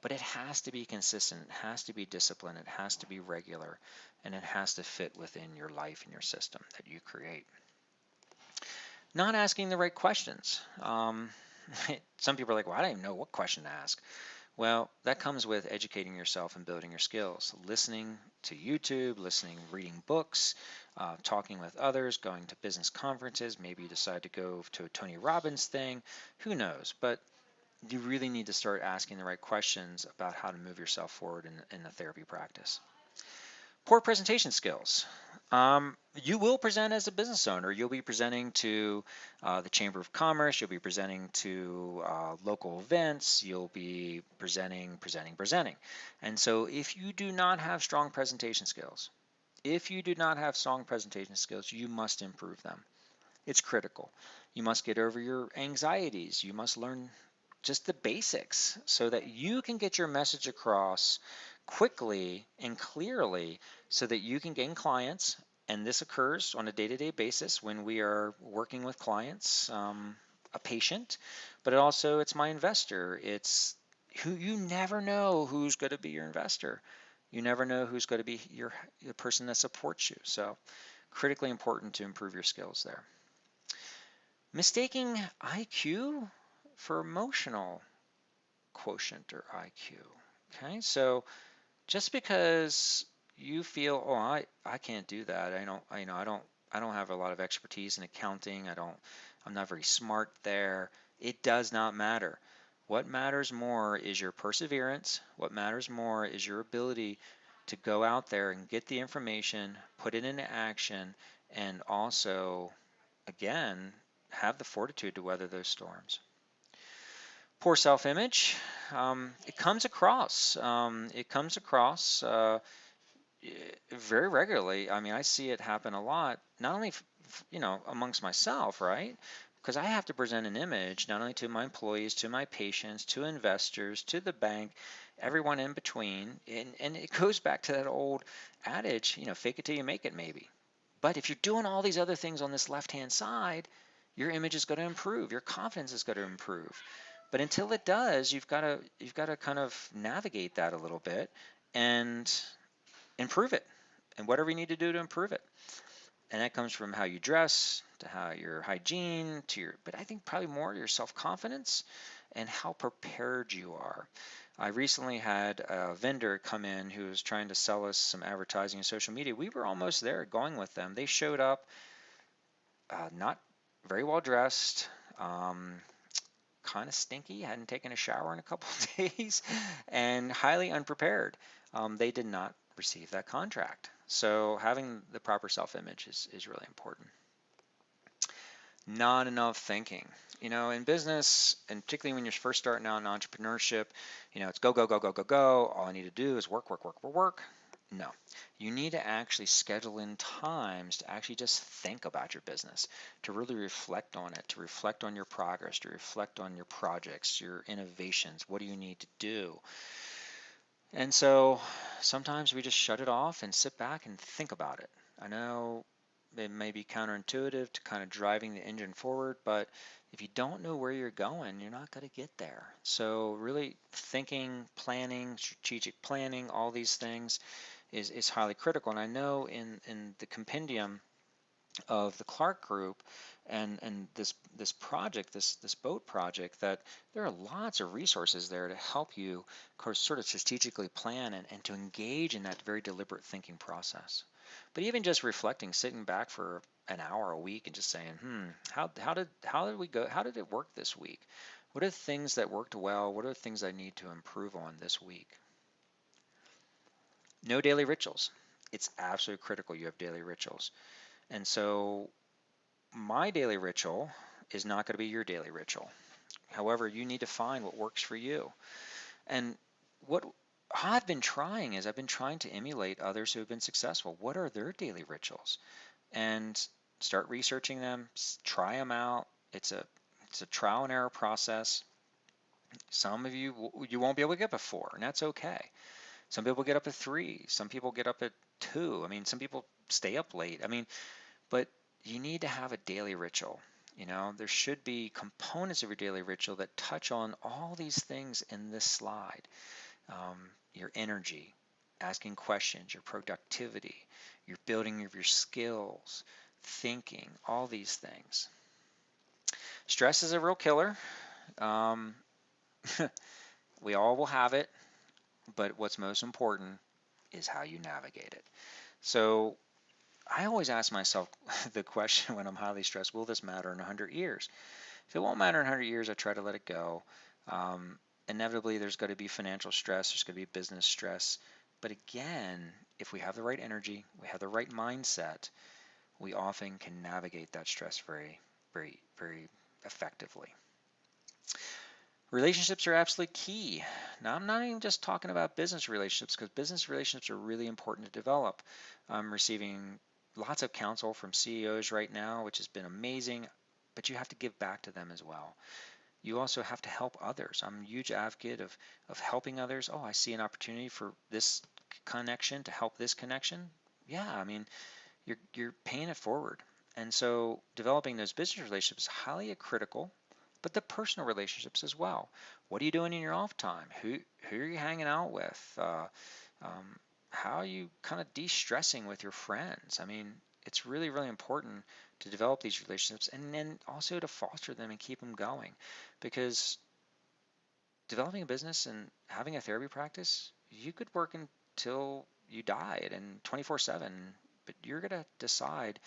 But it has to be consistent, it has to be disciplined, it has to be regular, and it has to fit within your life and your system that you create. Not asking the right questions. Some people are like, well, I don't even know what question to ask. Well, that comes with educating yourself and building your skills. Listening to YouTube, listening, reading books, talking with others, going to business conferences. Maybe you decide to go to a Tony Robbins thing. Who knows? But you really need to start asking the right questions about how to move yourself forward in the therapy practice. Poor presentation skills. You will present as a business owner. You'll be presenting to the Chamber of Commerce. You'll be presenting to local events. You'll be presenting. And so if you do not have strong presentation skills, you must improve them. It's critical. You must get over your anxieties. You must learn just the basics so that you can get your message across quickly and clearly so that you can gain clients. And this occurs on a day-to-day basis when we are working with clients, a patient, but also it's my investor. It's who you never know who's going to be your investor. You never know who's going to be the person that supports you. So critically important to improve your skills there. Mistaking IQ for emotional quotient or IQ. Okay, so just because you feel, oh, I can't do that. I don't have a lot of expertise in accounting. I'm not very smart there. It does not matter. What matters more is your perseverance. What matters more is your ability to go out there and get the information, put it into action, and also, again, have the fortitude to weather those storms. Poor self-image. It comes across. Very regularly. I mean, I see it happen a lot. Not only, amongst myself, right? Because I have to present an image not only to my employees, to my patients, to investors, to the bank, everyone in between. And it goes back to that old adage, fake it till you make it, maybe. But if you're doing all these other things on this left-hand side, your image is going to improve. Your confidence is going to improve. But until it does, you've got to kind of navigate that a little bit and improve it, and whatever you need to do to improve it. And that comes from how you dress, to how your hygiene, but I think probably more your self-confidence and how prepared you are. I recently had a vendor come in who was trying to sell us some advertising and social media. We were almost there going with them. They showed up not very well dressed, kind of stinky, hadn't taken a shower in a couple of days, and highly unprepared. They did not receive that contract. So having the proper self-image is really important. Not enough thinking. In business, and particularly when you're first starting out in entrepreneurship, it's go, go, go, go, go, go. All I need to do is work, work, work, work, work. No, you need to actually schedule in times to actually just think about your business, to really reflect on it, to reflect on your progress, to reflect on your projects, your innovations. What do you need to do? And so sometimes we just shut it off and sit back and think about it. I know it may be counterintuitive to kind of driving the engine forward, but if you don't know where you're going, you're not going to get there. So really thinking, planning, strategic planning, all these things is highly critical. And I know in the compendium of the Clark Group and this project, this boat project, that there are lots of resources there to help you, of course, sort of strategically plan and to engage in that very deliberate thinking process. But even just reflecting, sitting back for an hour a week and just saying, how did we go? How did it work this week? What are the things that worked well? What are the things I need to improve on this week? No daily rituals. It's absolutely critical you have daily rituals. And so my daily ritual is not going to be your daily ritual. However, you need to find what works for you. And what I've been trying to emulate others who have been successful. What are their daily rituals? And start researching them, try them out. It's a trial and error process. Some of you won't be able to get up at 4, and that's okay. Some people get up at 3. Some people get up at 2. I mean, some people stay up late. I mean, but you need to have a daily ritual. There should be components of your daily ritual that touch on all these things in this slide. Your energy, asking questions, your productivity, your building of your skills, thinking, all these things. Stress is a real killer. Um, we all will have it, but what's most important is how you navigate it. So I always ask myself the question when I'm highly stressed, will this matter in 100 years? If it won't matter in 100 years, I try to let it go. Inevitably, there's going to be financial stress, there's going to be business stress. But again, if we have the right energy, we have the right mindset, we often can navigate that stress very, very, very effectively. Relationships are absolutely key. Now, I'm not even just talking about business relationships, because business relationships are really important to develop. I'm receiving lots of counsel from CEOs right now, which has been amazing, but you have to give back to them as well. You also have to help others. I'm a huge advocate of helping others. Oh, I see an opportunity for this connection to help this connection. Yeah, I mean, you're paying it forward. And so developing those business relationships is highly critical, but the personal relationships as well. What are you doing in your off time? Who are you hanging out with? Um, how are you kind of de-stressing with your friends? I mean, it's really, really important to develop these relationships and then also to foster them and keep them going, because developing a business and having a therapy practice, you could work until you died and 24/7, but you're going to decide,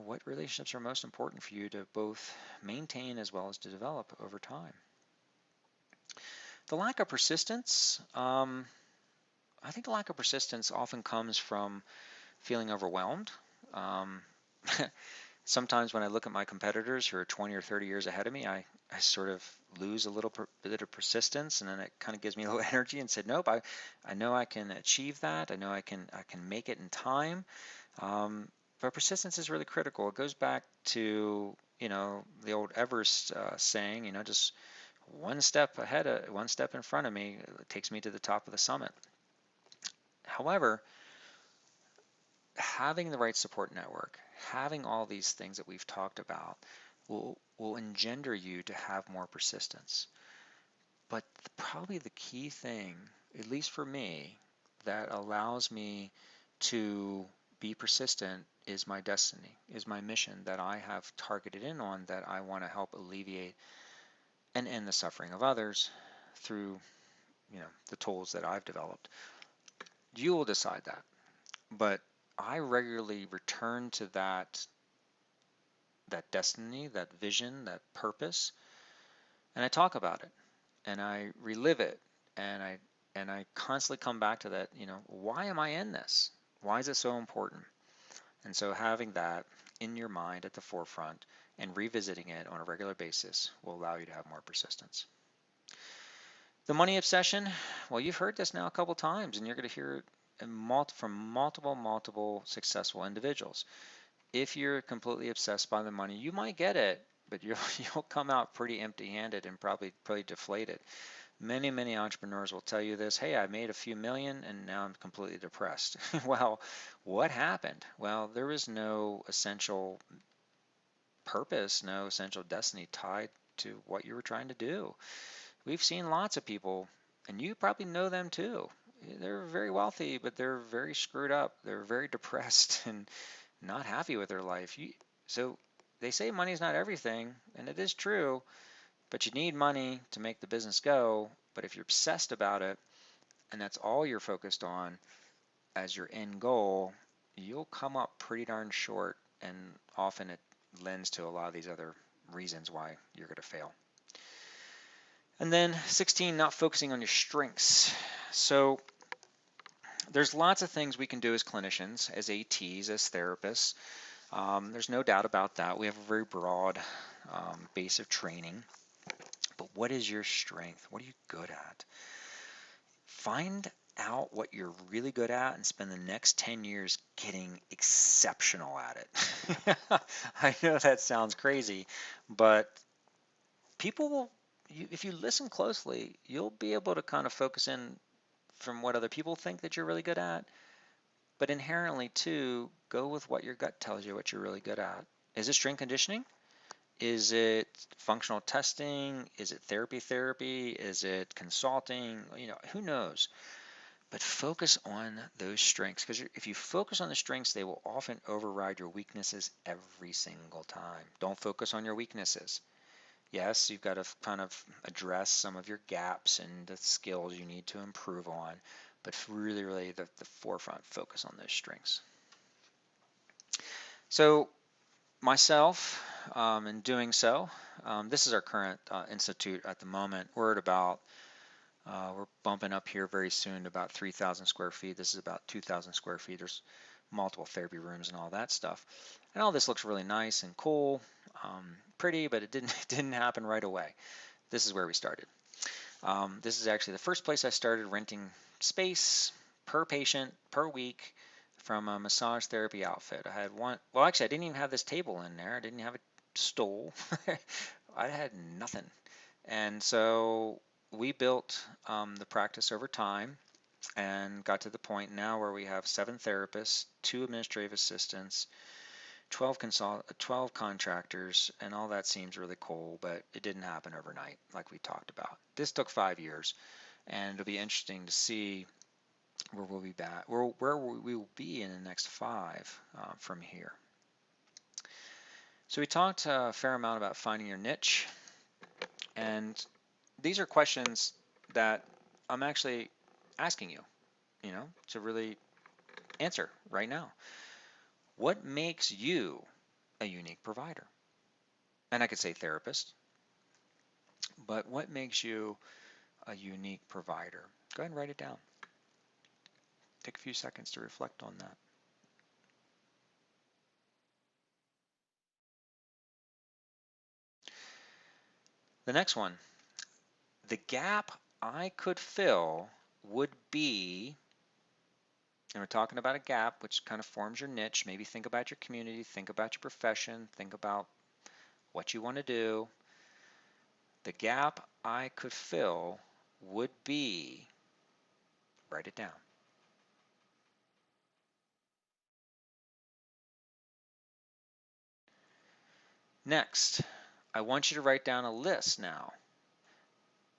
what relationships are most important for you to both maintain as well as to develop over time. The lack of persistence, I think the lack of persistence often comes from feeling overwhelmed. Um, Sometimes when I look at my competitors who are 20 or 30 years ahead of me, I sort of lose a little bit of persistence, and then it kind of gives me a little energy and said, nope, I know I can achieve that. I know I can make it in time. But persistence is really critical. It goes back to, the old Everest saying, just one step ahead, one step in front of me takes me to the top of the summit. However, having the right support network, having all these things that we've talked about will engender you to have more persistence. But probably the key thing, at least for me, that allows me to be persistent is my destiny, is my mission that I have targeted in on, that I want to help alleviate and end the suffering of others through, the tools that I've developed. You will decide that. But I regularly return to that destiny, that vision, that purpose, and I talk about it and I relive it, and I constantly come back to that, why am I in this? Why is it so important? And so having that in your mind at the forefront and revisiting it on a regular basis will allow you to have more persistence. The money obsession, well, you've heard this now a couple times, and you're going to hear it from multiple successful individuals. If you're completely obsessed by the money, you might get it, but you'll come out pretty empty-handed and probably deflated. Many entrepreneurs will tell you this, hey, I made a few million and now I'm completely depressed. Well, what happened? Well, there was no essential purpose, no essential destiny tied to what you were trying to do. We've seen lots of people, and you probably know them too. They're very wealthy, but they're very screwed up. They're very depressed and not happy with their life. So they say money's not everything, and it is true, but you need money to make the business go. But if you're obsessed about it, and that's all you're focused on as your end goal, you'll come up pretty darn short, and often it lends to a lot of these other reasons why you're going to fail. And then 16, not focusing on your strengths. So there's lots of things we can do as clinicians, as ATs, as therapists. There's no doubt about that. We have a very broad base of training. But what is your strength? What are you good at? Find out what you're really good at and spend the next 10 years getting exceptional at it. I know that sounds crazy, but people will, if you listen closely, you'll be able to kind of focus in from what other people think that you're really good at, but inherently too, go with what your gut tells you what you're really good at. Is it strength conditioning? Is it functional testing? Is it therapy? Is it consulting? Who knows? But focus on those strengths, because if you focus on the strengths, they will often override your weaknesses every single time. Don't focus on your weaknesses. Yes, you've got to kind of address some of your gaps and the skills you need to improve on, but really, really the forefront focus on those strengths. So myself, in doing so, this is our current institute at the moment. We're at about, we're bumping up here very soon to about 3,000 square feet. This is about 2,000 square feet. There's multiple therapy rooms and all that stuff. And all this looks really nice and cool, pretty, but it didn't, it didn't happen right away. This is where we started. This is actually the first place I started renting space per patient per week from a massage therapy outfit. I had one, well, actually, I didn't even have this table in there. I didn't have a stool. I had nothing. And so we built the practice over time and got to the point now where we have 7 therapists, 2 administrative assistants, 12 contractors, and all that seems really cool, but it didn't happen overnight like we talked about. This took 5 years, and it'll be interesting to see where we'll be back, where we will be in the next 5 from here. So we talked a fair amount about finding your niche, and these are questions that I'm actually asking you, to really answer right now. What makes you a unique provider? And I could say therapist, but what makes you a unique provider? Go ahead and write it down. Take a few seconds to reflect on that. The next one, the gap I could fill would be, and we're talking about a gap which kind of forms your niche. Maybe think about your community, think about your profession, think about what you want to do. The gap I could fill would be, write it down. Next, I want you to write down a list now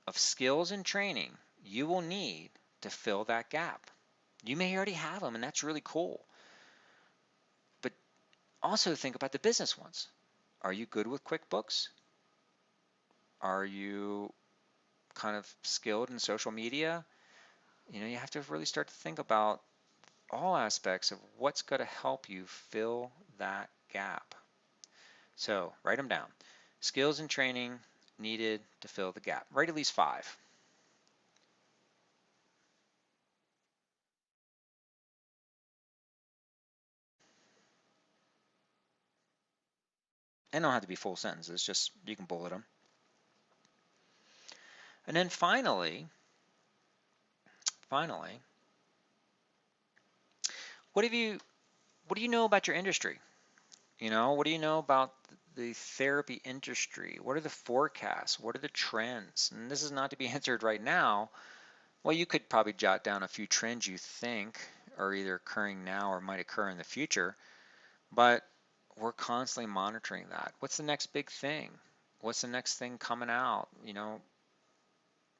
of skills and training you will need to fill that gap. You may already have them, and that's really cool. But also think about the business ones. Are you good with QuickBooks? Are you kind of skilled in social media? You have to really start to think about all aspects of what's going to help you fill that gap. So write them down. Skills and training needed to fill the gap. Write at least 5. And don't have to be full sentences, just you can bullet them. And then finally, what do you know about your industry? What do you know about the therapy industry? What are the forecasts? What are the trends? And this is not to be answered right now. Well, you could probably jot down a few trends you think are either occurring now or might occur in the future, but we're constantly monitoring that. What's the next big thing? What's the next thing coming out?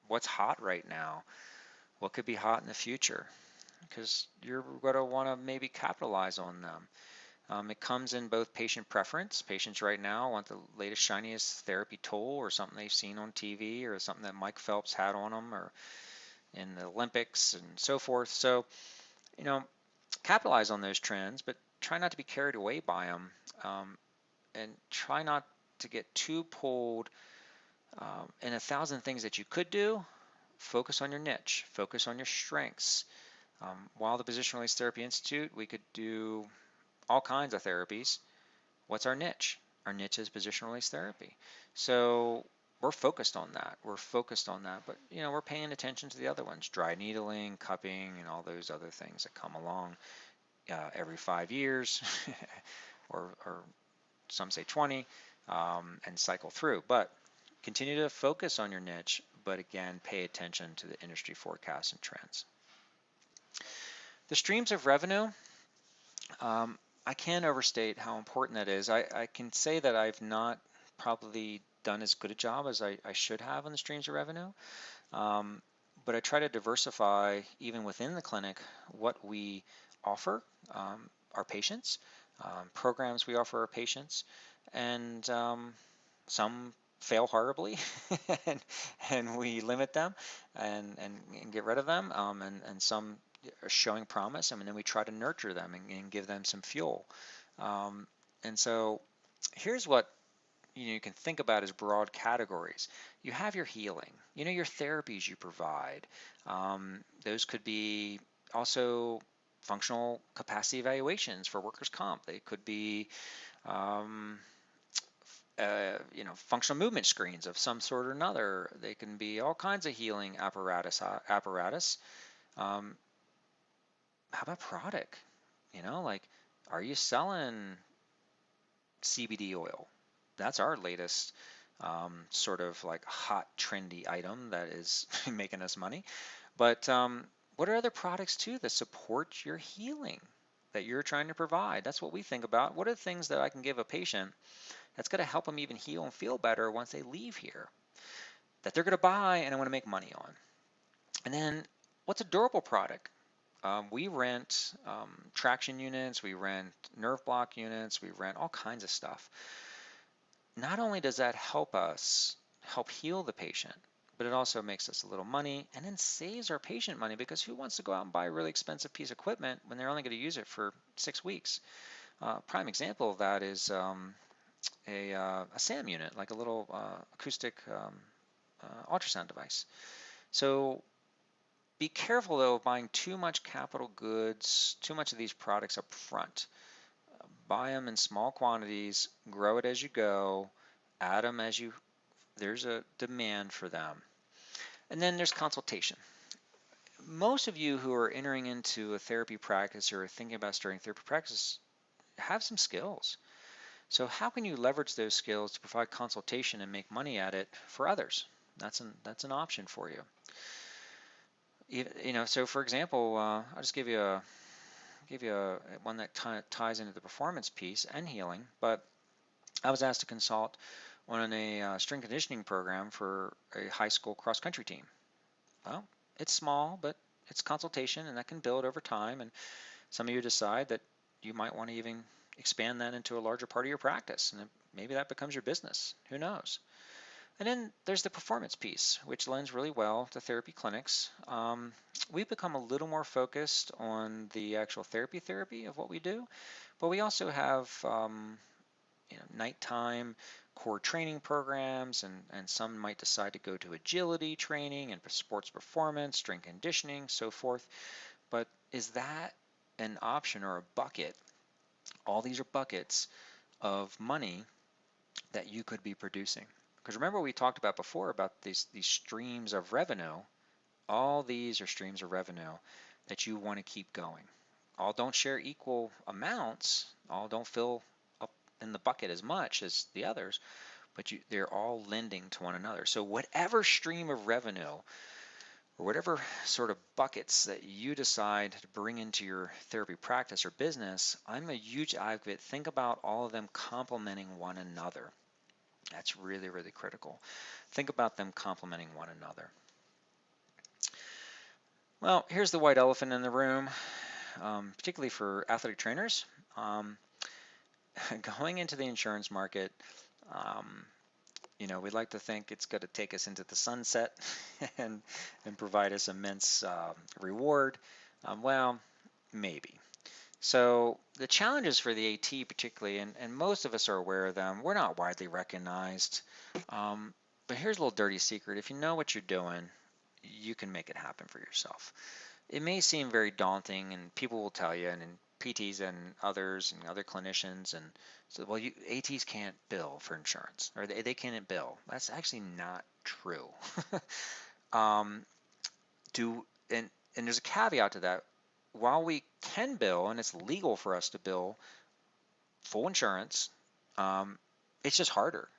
What's hot right now? What could be hot in the future? Because you're going to want to maybe capitalize on them. It comes in both patient preference. Patients right now want the latest, shiniest therapy tool or something they've seen on TV or something that Mike Phelps had on them or in the Olympics and so forth. So, capitalize on those trends, but try not to be carried away by them, and try not to get too pulled in 1,000 things that you could do. Focus on your niche. Focus on your strengths. While the Position Release Therapy Institute, we could do all kinds of therapies. What's our niche? Our niche is position release therapy. So we're focused on that. But we're paying attention to the other ones: dry needling, cupping, and all those other things that come along every 5 years, or some say 20, and cycle through. But continue to focus on your niche, but again, pay attention to the industry forecasts and trends. The streams of revenue. I can't overstate how important that is. I can say that I've not probably done as good a job as I should have on the streams of revenue, but I try to diversify even within the clinic what we offer our patients, programs we offer our patients, and some fail horribly and, and we limit them and get rid of them, and some are showing promise, and then we try to nurture them and give them some fuel. Um, and so here's what you can think about as broad categories. You have your healing, your therapies you provide. Those could be also functional capacity evaluations for workers' comp. They could be um, functional movement screens of some sort or another. They can be all kinds of healing apparatus. Um, how about product? Like, are you selling CBD oil? That's our latest sort of like hot trendy item that is making us money. But what are other products too that support your healing that you're trying to provide? That's what we think about. What are the things that I can give a patient that's going to help them even heal and feel better once they leave here, that they're going to buy and I want to make money on? And then what's a durable product? We rent traction units, we rent nerve block units, we rent all kinds of stuff. Not only does that help us help heal the patient, but it also makes us a little money and then saves our patient money, because who wants to go out and buy a really expensive piece of equipment when they're only going to use it for 6 weeks? Prime example of that is a SAM unit, like a little acoustic ultrasound device. So be careful though of buying too much capital goods, too much of these products up front. Buy them in small quantities, grow it as you go, add them as there's a demand for them. And then there's consultation. Most of you who are entering into a therapy practice or are thinking about starting therapy practice have some skills. So how can you leverage those skills to provide consultation and make money at it for others? That's an option for you. So for example, I'll just give you one that ties into the performance piece and healing. But I was asked to consult on a strength conditioning program for a high school cross country team. Well, it's small, but it's consultation, and that can build over time. And some of you decide that you might want to even expand that into a larger part of your practice, and maybe that becomes your business. Who knows? And then there's the performance piece, which lends really well to therapy clinics. We've become a little more focused on the actual therapy of what we do, but we also have nighttime core training programs, and some might decide to go to agility training and sports performance, strength conditioning, so forth. But is that an option or a bucket? All these are buckets of money that you could be producing. Because remember, we talked about before about these streams of revenue. All these are streams of revenue that you want to keep going. All don't share equal amounts. All don't fill up in the bucket as much as the others, but they're all lending to one another. So whatever stream of revenue or whatever sort of buckets that you decide to bring into your therapy practice or business, I'm a huge advocate. Think about all of them complementing one another. That's really, really critical. Think about them complementing one another. Well, here's the white elephant in the room, particularly for athletic trainers. Going into the insurance market, we'd like to think it's going to take us into the sunset and provide us immense reward. Well, maybe. So the challenges for the AT particularly, and most of us are aware of them, we're not widely recognized. But here's a little dirty secret. If you know what you're doing, you can make it happen for yourself. It may seem very daunting, and people will tell you, and PTs and others and other clinicians, and so, well, ATs can't bill for insurance, or they can't bill. That's actually not true. And there's a caveat to that. While we can bill, and it's legal for us to bill full insurance, it's just harder.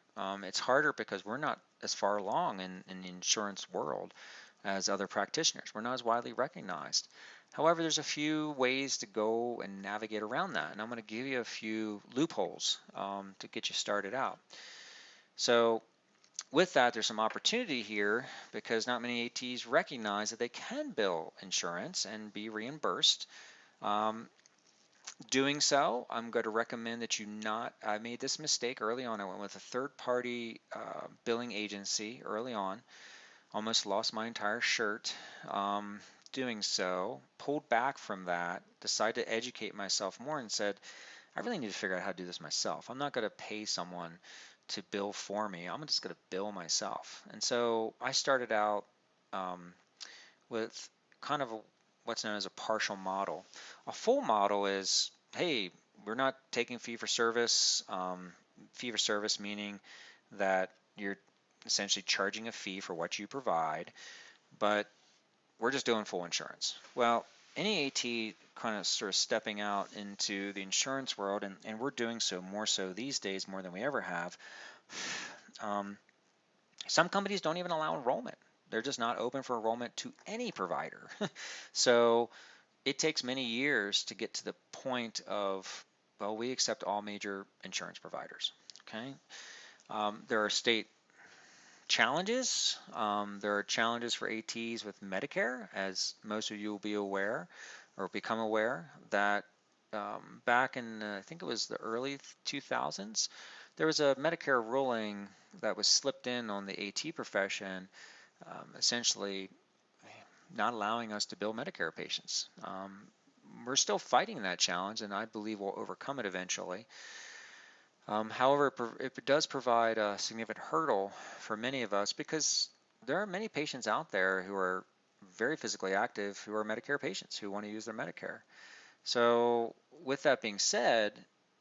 It's harder because we're not as far along in the insurance world as other practitioners. We're not as widely recognized. However, there's a few ways to go and navigate around that, and I'm going to give you a few loopholes to get you started out. So with that, there's some opportunity here because not many ATs recognize that they can bill insurance and be reimbursed. Doing so, I'm going to recommend that you not, I made this mistake early on. I went with a third-party billing agency early on, almost lost my entire shirt. Doing so, pulled back from that, decided to educate myself more and said, I really need to figure out how to do this myself. I'm not going to pay someone to bill for me. I'm just going to bill myself. And so I started out um, with kind of what's known as a partial model. A full model is, hey, we're not taking fee for service. Fee for service meaning that you're essentially charging a fee for what you provide, but we're just doing full insurance. Well, any AT kind of sort of stepping out into the insurance world, and we're doing so more so these days more than we ever have. Um, some companies don't even allow enrollment. They're just not open for enrollment to any provider. So it takes many years to get to the point of, well, we accept all major insurance providers. Okay. There are state challenges. There are challenges for ATs with Medicare, as most of you will be aware or become aware that back in, I think it was the early 2000s, there was a Medicare ruling that was slipped in on the AT profession, essentially not allowing us to bill Medicare patients. We're still fighting that challenge, and I believe we'll overcome it eventually. However, it does provide a significant hurdle for many of us because there are many patients out there who are very physically active who are Medicare patients who want to use their Medicare. So with that being said,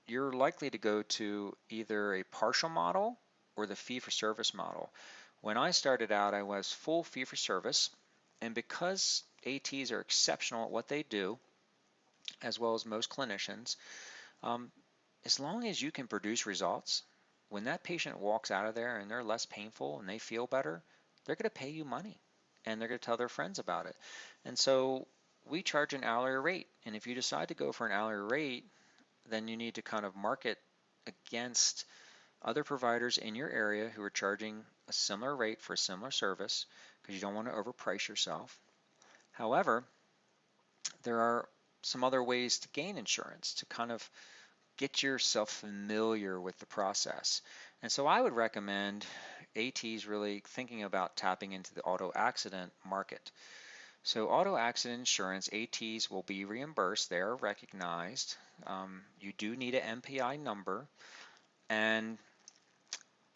you're likely to go to either a partial model or the fee-for-service model. When I started out, I was full fee-for-service, and because ATs are exceptional at what they do, as well as most clinicians, um, as long as you can produce results, when that patient walks out of there and they're less painful and they feel better, they're going to pay you money and they're going to tell their friends about it. And so we charge an hourly rate. And if you decide to go for an hourly rate, then you need to kind of market against other providers in your area who are charging a similar rate for a similar service because you don't want to overprice yourself. However, there are some other ways to gain insurance to kind of get yourself familiar with the process. And so I would recommend ATs really thinking about tapping into the auto accident market. So auto accident insurance, ATs will be reimbursed. They are recognized. You do need an MPI number, and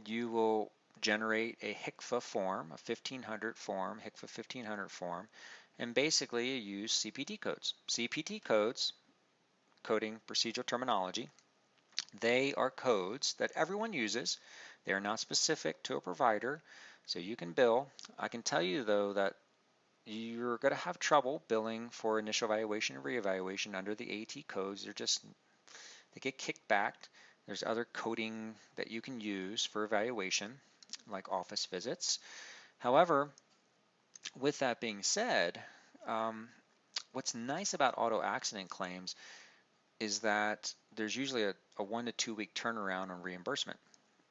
you will generate a HCFA form, a 1500 form, HCFA 1500 form, and basically you use CPT codes. CPT codes, coding procedural terminology, they are codes that everyone uses. They are not specific to a provider, so you can bill. I can tell you though that you're going to have trouble billing for initial evaluation and reevaluation under the AT codes. They get kicked back. There's other coding that you can use for evaluation, like office visits. However, with that being said, what's nice about auto accident claims is that there's usually a 1 to 2 week turnaround on reimbursement.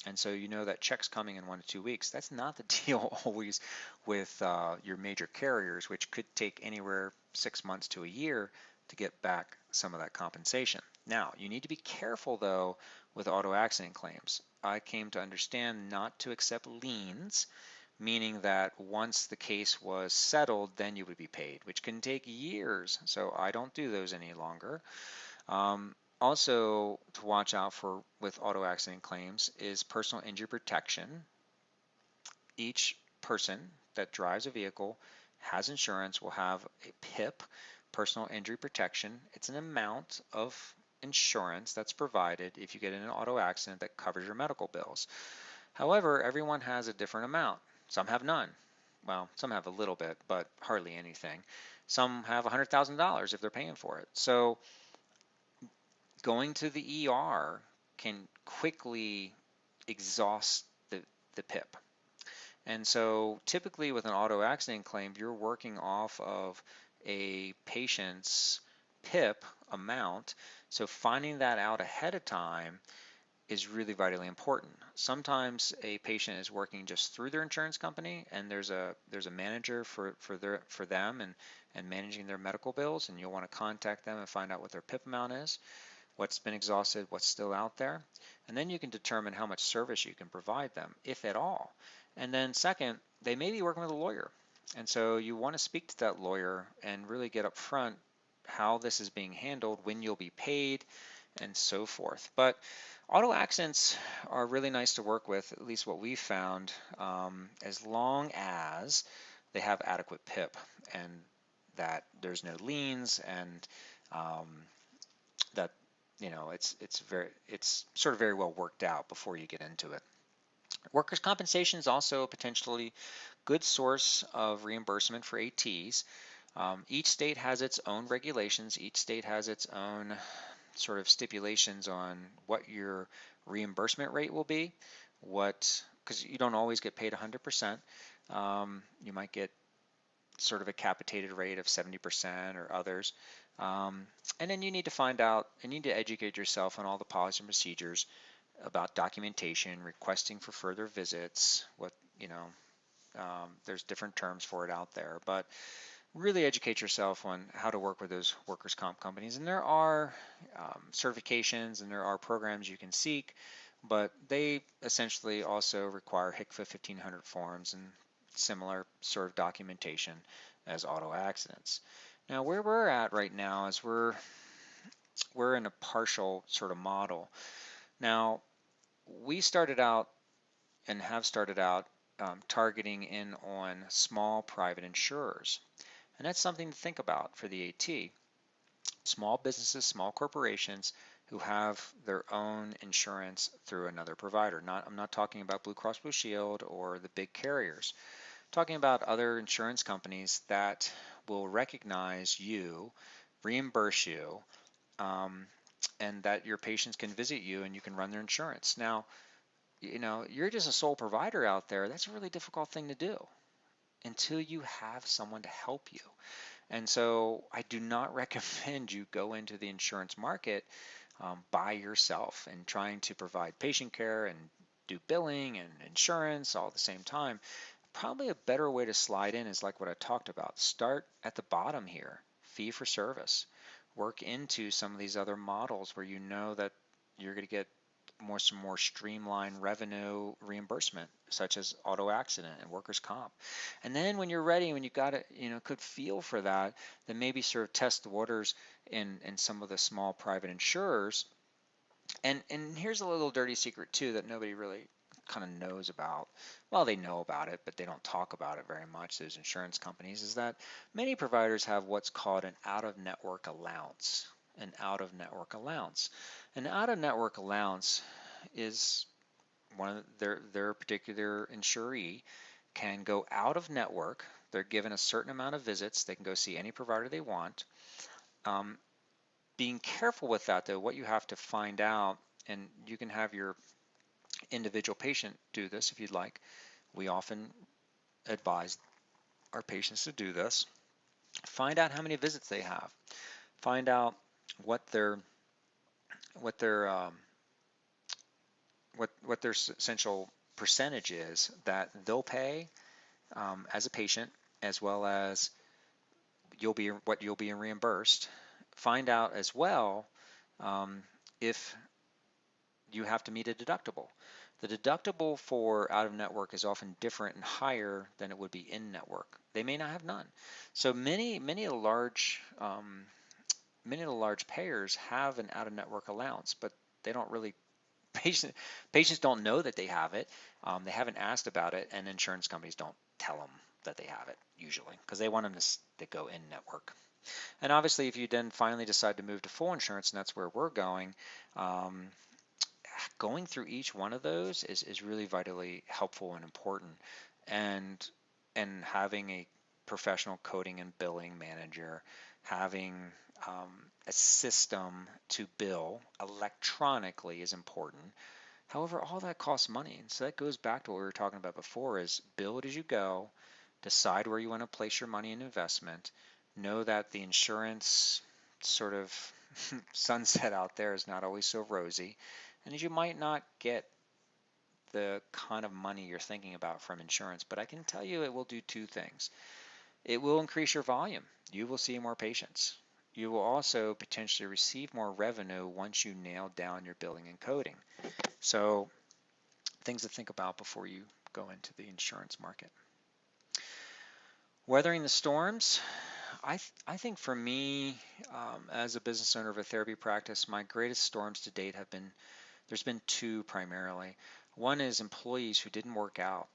And so you know that check's coming in 1 to 2 weeks. That's not the deal always with your major carriers, which could take anywhere 6 months to a year to get back some of that compensation. Now, you need to be careful though with auto accident claims. I came to understand not to accept liens, meaning that once the case was settled, then you would be paid, which can take years. So I don't do those any longer. Also, to watch out for with auto accident claims is personal injury protection. Each person that drives a vehicle has insurance will have a PIP, personal injury protection. It's an amount of insurance that's provided if you get in an auto accident that covers your medical bills. However, everyone has a different amount. Some have none. Well, some have a little bit, but hardly anything. Some have $100,000 if they're paying for it. So going to the ER can quickly exhaust the PIP. And so typically with an auto accident claim, you're working off of a patient's PIP amount. So finding that out ahead of time is really vitally important. Sometimes a patient is working just through their insurance company, and there's a manager for them and managing their medical bills, and you'll want to contact them and find out what their PIP amount is, what's been exhausted, what's still out there, and then you can determine how much service you can provide them, if at all. And then second, they may be working with a lawyer, and so you want to speak to that lawyer and really get up front how this is being handled, when you'll be paid, and so forth. But auto accidents are really nice to work with, at least what we've found, as long as they have adequate PIP and that there's no liens, and that it's sort of very well worked out before you get into it. Workers' compensation is also a potentially good source of reimbursement for ATs. Each state has its own regulations. Each state has its own sort of stipulations on what your reimbursement rate will be, because you don't always get paid 100%. You might get sort of a capitated rate of 70% or others. And then you need to find out and you need to educate yourself on all the policies and procedures about documentation, requesting for further visits, there's different terms for it out there, but really educate yourself on how to work with those workers' comp companies. And there are certifications and there are programs you can seek, but they essentially also require HCFA 1500 forms and similar sort of documentation as auto accidents. Now, where we're at right now is we're in a partial sort of model. Now, we started out and have started out targeting in on small private insurers. And that's something to think about for the AT. Small businesses, small corporations who have their own insurance through another provider. I'm not talking about Blue Cross Blue Shield or the big carriers. I'm talking about other insurance companies that will recognize you, reimburse you, and that your patients can visit you and you can run their insurance. Now, you're just a sole provider out there. That's a really difficult thing to do until you have someone to help you. And so I do not recommend you go into the insurance market by yourself and trying to provide patient care and do billing and insurance all at the same time. Probably a better way to slide in is like what I talked about. Start at the bottom here, fee for service. Work into some of these other models where you know that you're going to get some more streamlined revenue reimbursement, such as auto accident and workers' comp. And then when you're ready, when you've got a good feel for that, then maybe sort of test the waters in some of the small private insurers. And here's a little dirty secret too that nobody really kind of knows about. Well, they know about it, but they don't talk about it very much, those insurance companies, is that many providers have what's called an out-of-network allowance. An out-of-network allowance. An out-of-network allowance is one of their particular insuree can go out of network. They're given a certain amount of visits. They can go see any provider they want. Being careful with that, though, what you have to find out, and you can have your individual patient do this if you'd like. We often advise our patients to do this. Find out how many visits they have. Find out what their essential percentage is that they'll pay as a patient, as well as what you'll be reimbursed. Find out as well if you have to meet a deductible. The deductible for out-of-network is often different and higher than it would be in-network. They may not have none. So many of the large payers have an out-of-network allowance, but they don't really. Patients don't know that they have it. They haven't asked about it, and insurance companies don't tell them that they have it usually because they want them to go in network. And obviously, if you then finally decide to move to full insurance, and that's where we're going, going through each one of those is really vitally helpful and important. And having a professional coding and billing manager, having a system to bill electronically is important. However, all that costs money. And so that goes back to what we were talking about before, is build as you go, decide where you want to place your money in investment, know that the insurance sort of sunset out there is not always so rosy, and you might not get the kind of money you're thinking about from insurance, but I can tell you it will do two things. It will increase your volume. You will see more patients. You will also potentially receive more revenue once you nail down your billing and coding. So things to think about before you go into the insurance market. Weathering the storms, I think for me, as a business owner of a therapy practice, my greatest storms to date have been, there's been two primarily. One is employees who didn't work out,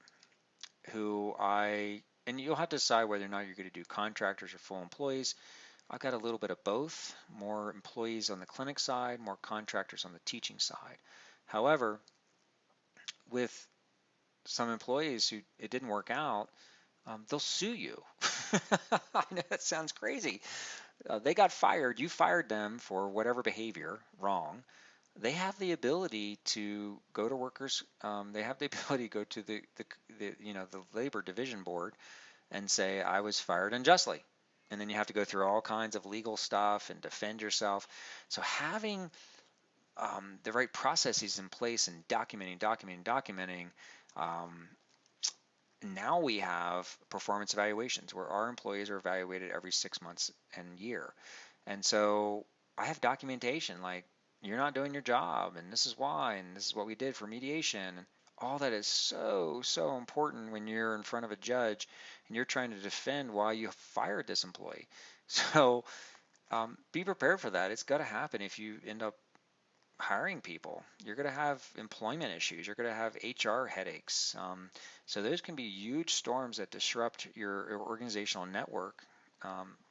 and you'll have to decide whether or not you're going to do contractors or full employees. I've got a little bit of both, more employees on the clinic side, more contractors on the teaching side. However, with some employees who it didn't work out, they'll sue you. I know that sounds crazy. They got fired, you fired them for whatever behavior wrong. They have the ability to go to workers. They have the ability to go to the labor division board and say I was fired unjustly, and then you have to go through all kinds of legal stuff and defend yourself. So having the right processes in place and documenting. Now we have performance evaluations where our employees are evaluated every 6 months and year. And so I have documentation like, you're not doing your job, and this is why, and this is what we did for mediation. And all that is so, so important when you're in front of a judge and you're trying to defend why you fired this employee. So be prepared for that. It's got to happen if you end up hiring people. You're going to have employment issues. You're going to have HR headaches. So those can be huge storms that disrupt your organizational network.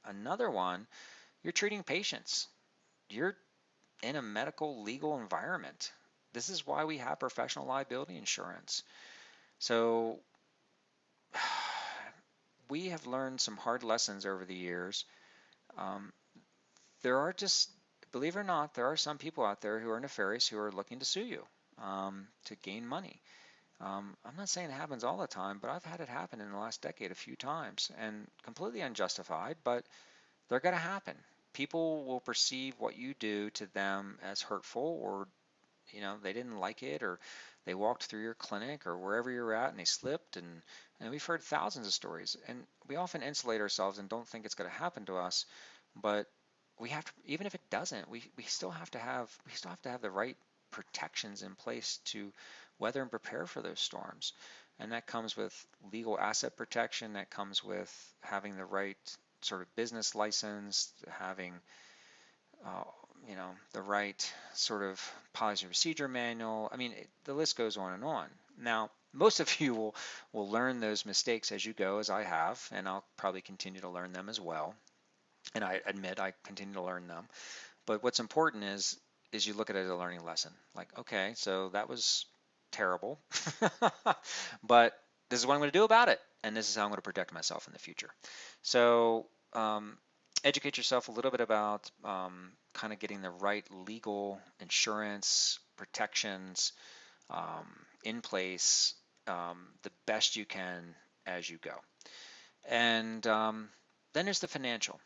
Another one, you're treating patients. You're in a medical legal environment. This is why we have professional liability insurance. So we have learned some hard lessons over the years. There are just, believe it or not, there are some people out there who are nefarious who are looking to sue you to gain money. I'm not saying it happens all the time, but I've had it happen in the last decade a few times, and completely unjustified, but they're going to happen. People will perceive what you do to them as hurtful, or they didn't like it, or they walked through your clinic or wherever you're at and they slipped, and we've heard thousands of stories, and we often insulate ourselves and don't think it's going to happen to us, but we have to, even if it doesn't, we still have to have the right protections in place to weather and prepare for those storms. And that comes with legal asset protection, that comes with having the right sort of business license, having the right sort of policy and procedure manual. I mean, the list goes on and on. Now, most of you will learn those mistakes as you go, as I have, and I'll probably continue to learn them as well. And I admit I continue to learn them. But what's important is you look at it as a learning lesson. Like, okay, so that was terrible, but this is what I'm going to do about it, and this is how I'm going to protect myself in the future. So educate yourself a little bit about kind of getting the right legal insurance protections in place the best you can as you go. And then there's the financial.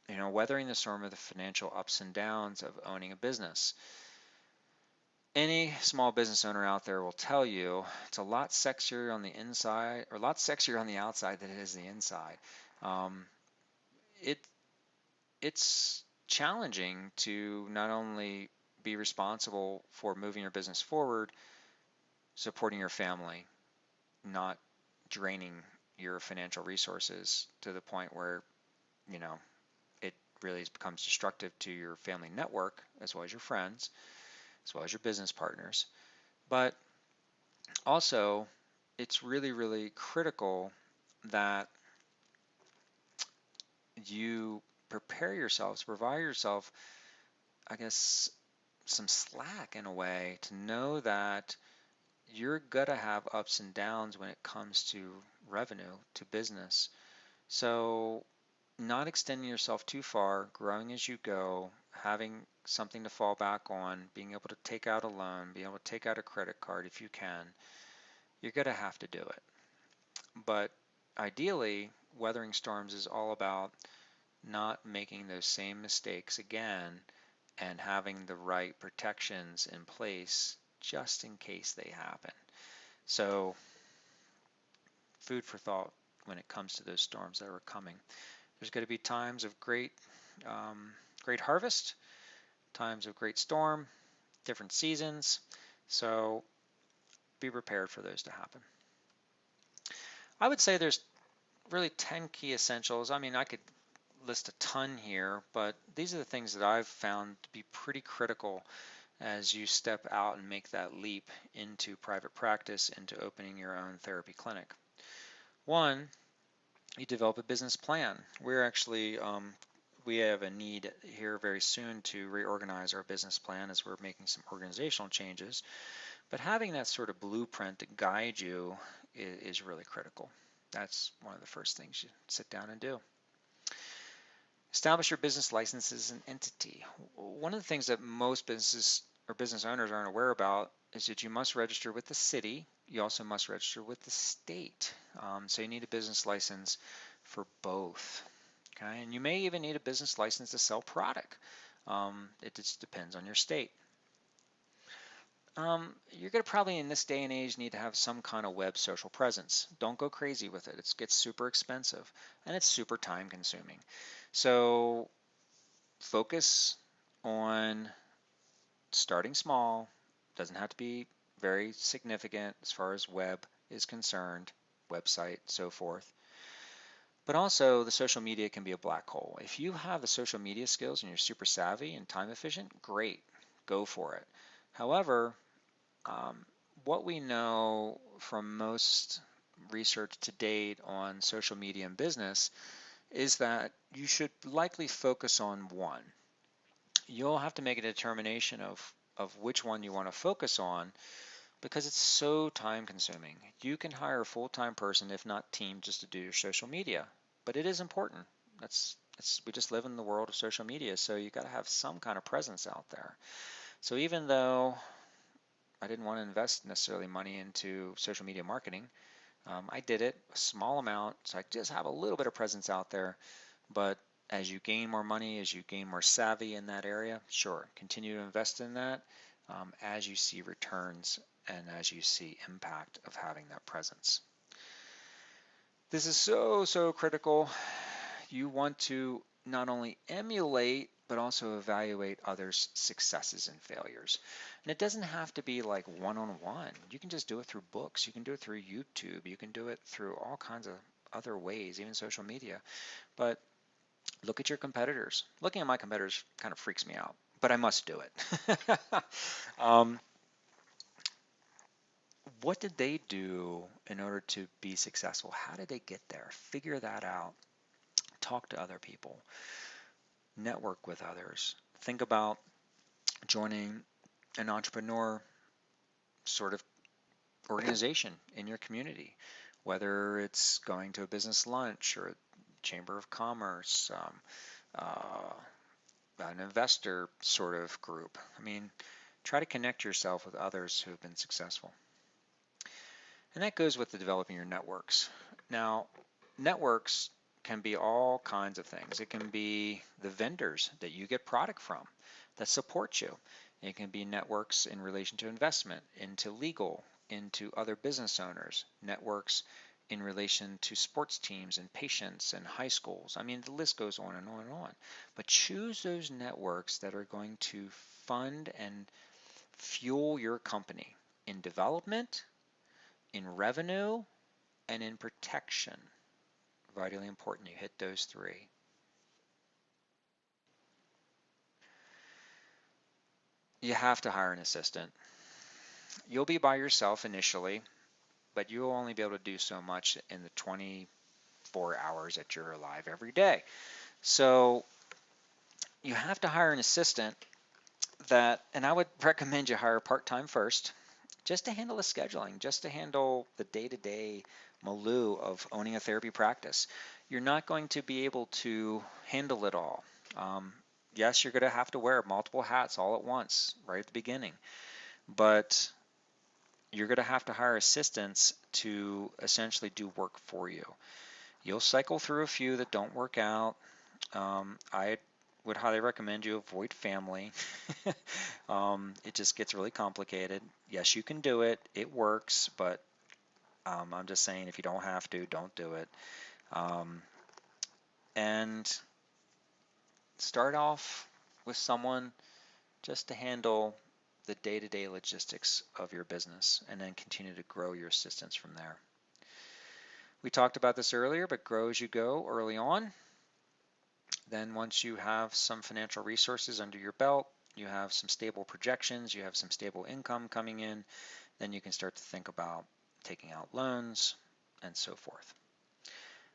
Weathering the storm of the financial ups and downs of owning a business. Any small business owner out there will tell you it's a lot sexier on the inside, or a lot sexier on the outside than it is the inside. It's challenging to not only be responsible for moving your business forward, supporting your family, not draining your financial resources to the point where it really becomes destructive to your family network, as well as your friends, as well as your business partners. But also, it's really, really critical that you prepare yourself, provide yourself, I guess, some slack in a way to know that you're going to have ups and downs when it comes to revenue, to business. So not extending yourself too far, growing as you go, having something to fall back on, being able to take out a loan, being able to take out a credit card if you can, you're going to have to do it. But ideally, weathering storms is all about not making those same mistakes again and having the right protections in place just in case they happen. So food for thought when it comes to those storms that are coming. There's going to be times of great harvest, times of great storm, different seasons. So be prepared for those to happen. I would say there's really 10 key essentials. I mean, I could list a ton here, but these are the things that I've found to be pretty critical as you step out and make that leap into private practice, into opening your own therapy clinic. One, you develop a business plan. We have a need here very soon to reorganize our business plan as we're making some organizational changes. But having that sort of blueprint to guide you is really critical. That's one of the first things you sit down and do. Establish your business license as an entity. One of the things that most businesses or business owners aren't aware about is that you must register with the city. You also must register with the state. So you need a business license for both. Okay, and you may even need a business license to sell product. It just depends on your state. You're going to probably in this day and age need to have some kind of web social presence. Don't go crazy with it. It gets super expensive and it's super time consuming. So focus on starting small. Doesn't have to be very significant as far as web is concerned, website, so forth. But also the social media can be a black hole. If you have the social media skills and you're super savvy and time efficient, great, go for it. However, what we know from most research to date on social media and business is that you should likely focus on one. You'll have to make a determination of which one you want to focus on because it's so time consuming. You can hire a full-time person, if not team, just to do your social media, but it is important. We just live in the world of social media, so you got to have some kind of presence out there. So even though I didn't want to invest necessarily money into social media marketing, I did it a small amount, so I just have a little bit of presence out there. But as you gain more money, as you gain more savvy in that area, sure, continue to invest in that as you see returns and as you see impact of having that presence. This is so critical. You want to not only emulate but also evaluate others' successes and failures. And it doesn't have to be like one-on-one. You can just do it through books. You can do it through YouTube. You can do it through all kinds of other ways, even social media. But look at your competitors. Looking at my competitors kind of freaks me out, but I must do it. What did they do in order to be successful? How did they get there? Figure that out. Talk to other people. Network with others. Think about joining an entrepreneur sort of organization in your community, whether it's going to a business lunch or a chamber of commerce, an investor sort of group. I mean, try to connect yourself with others who have been successful. And that goes with the developing your networks. Now, networks can be all kinds of things. It can be the vendors that you get product from that support you. It can be networks in relation to investment, into legal, into other business owners, networks in relation to sports teams and patients and high schools. I mean, the list goes on and on and on. But choose those networks that are going to fund and fuel your company in development, in revenue, and in protection. Vitally important you hit those three. You have to hire an assistant. You'll be by yourself initially, but you'll only be able to do so much in the 24 hours that you're alive every day. So you have to hire an assistant and I would recommend you hire part-time first, just to handle the scheduling, just to handle the day-to-day milieu of owning a therapy practice. You're not going to be able to handle it all. Yes, you're going to have to wear multiple hats all at once right at the beginning, but you're going to have to hire assistants to essentially do work for you. You'll cycle through a few that don't work out. I would highly recommend you avoid family. It just gets really complicated. Yes, you can do it. It works, but I'm just saying if you don't have to, don't do it. Um, and start off with someone just to handle the day-to-day logistics of your business, and then continue to grow your assistants from there. We talked about this earlier, but grow as you go early on. Then once you have some financial resources under your belt, you have some stable projections, you have some stable income coming in, then you can start to think about taking out loans and so forth.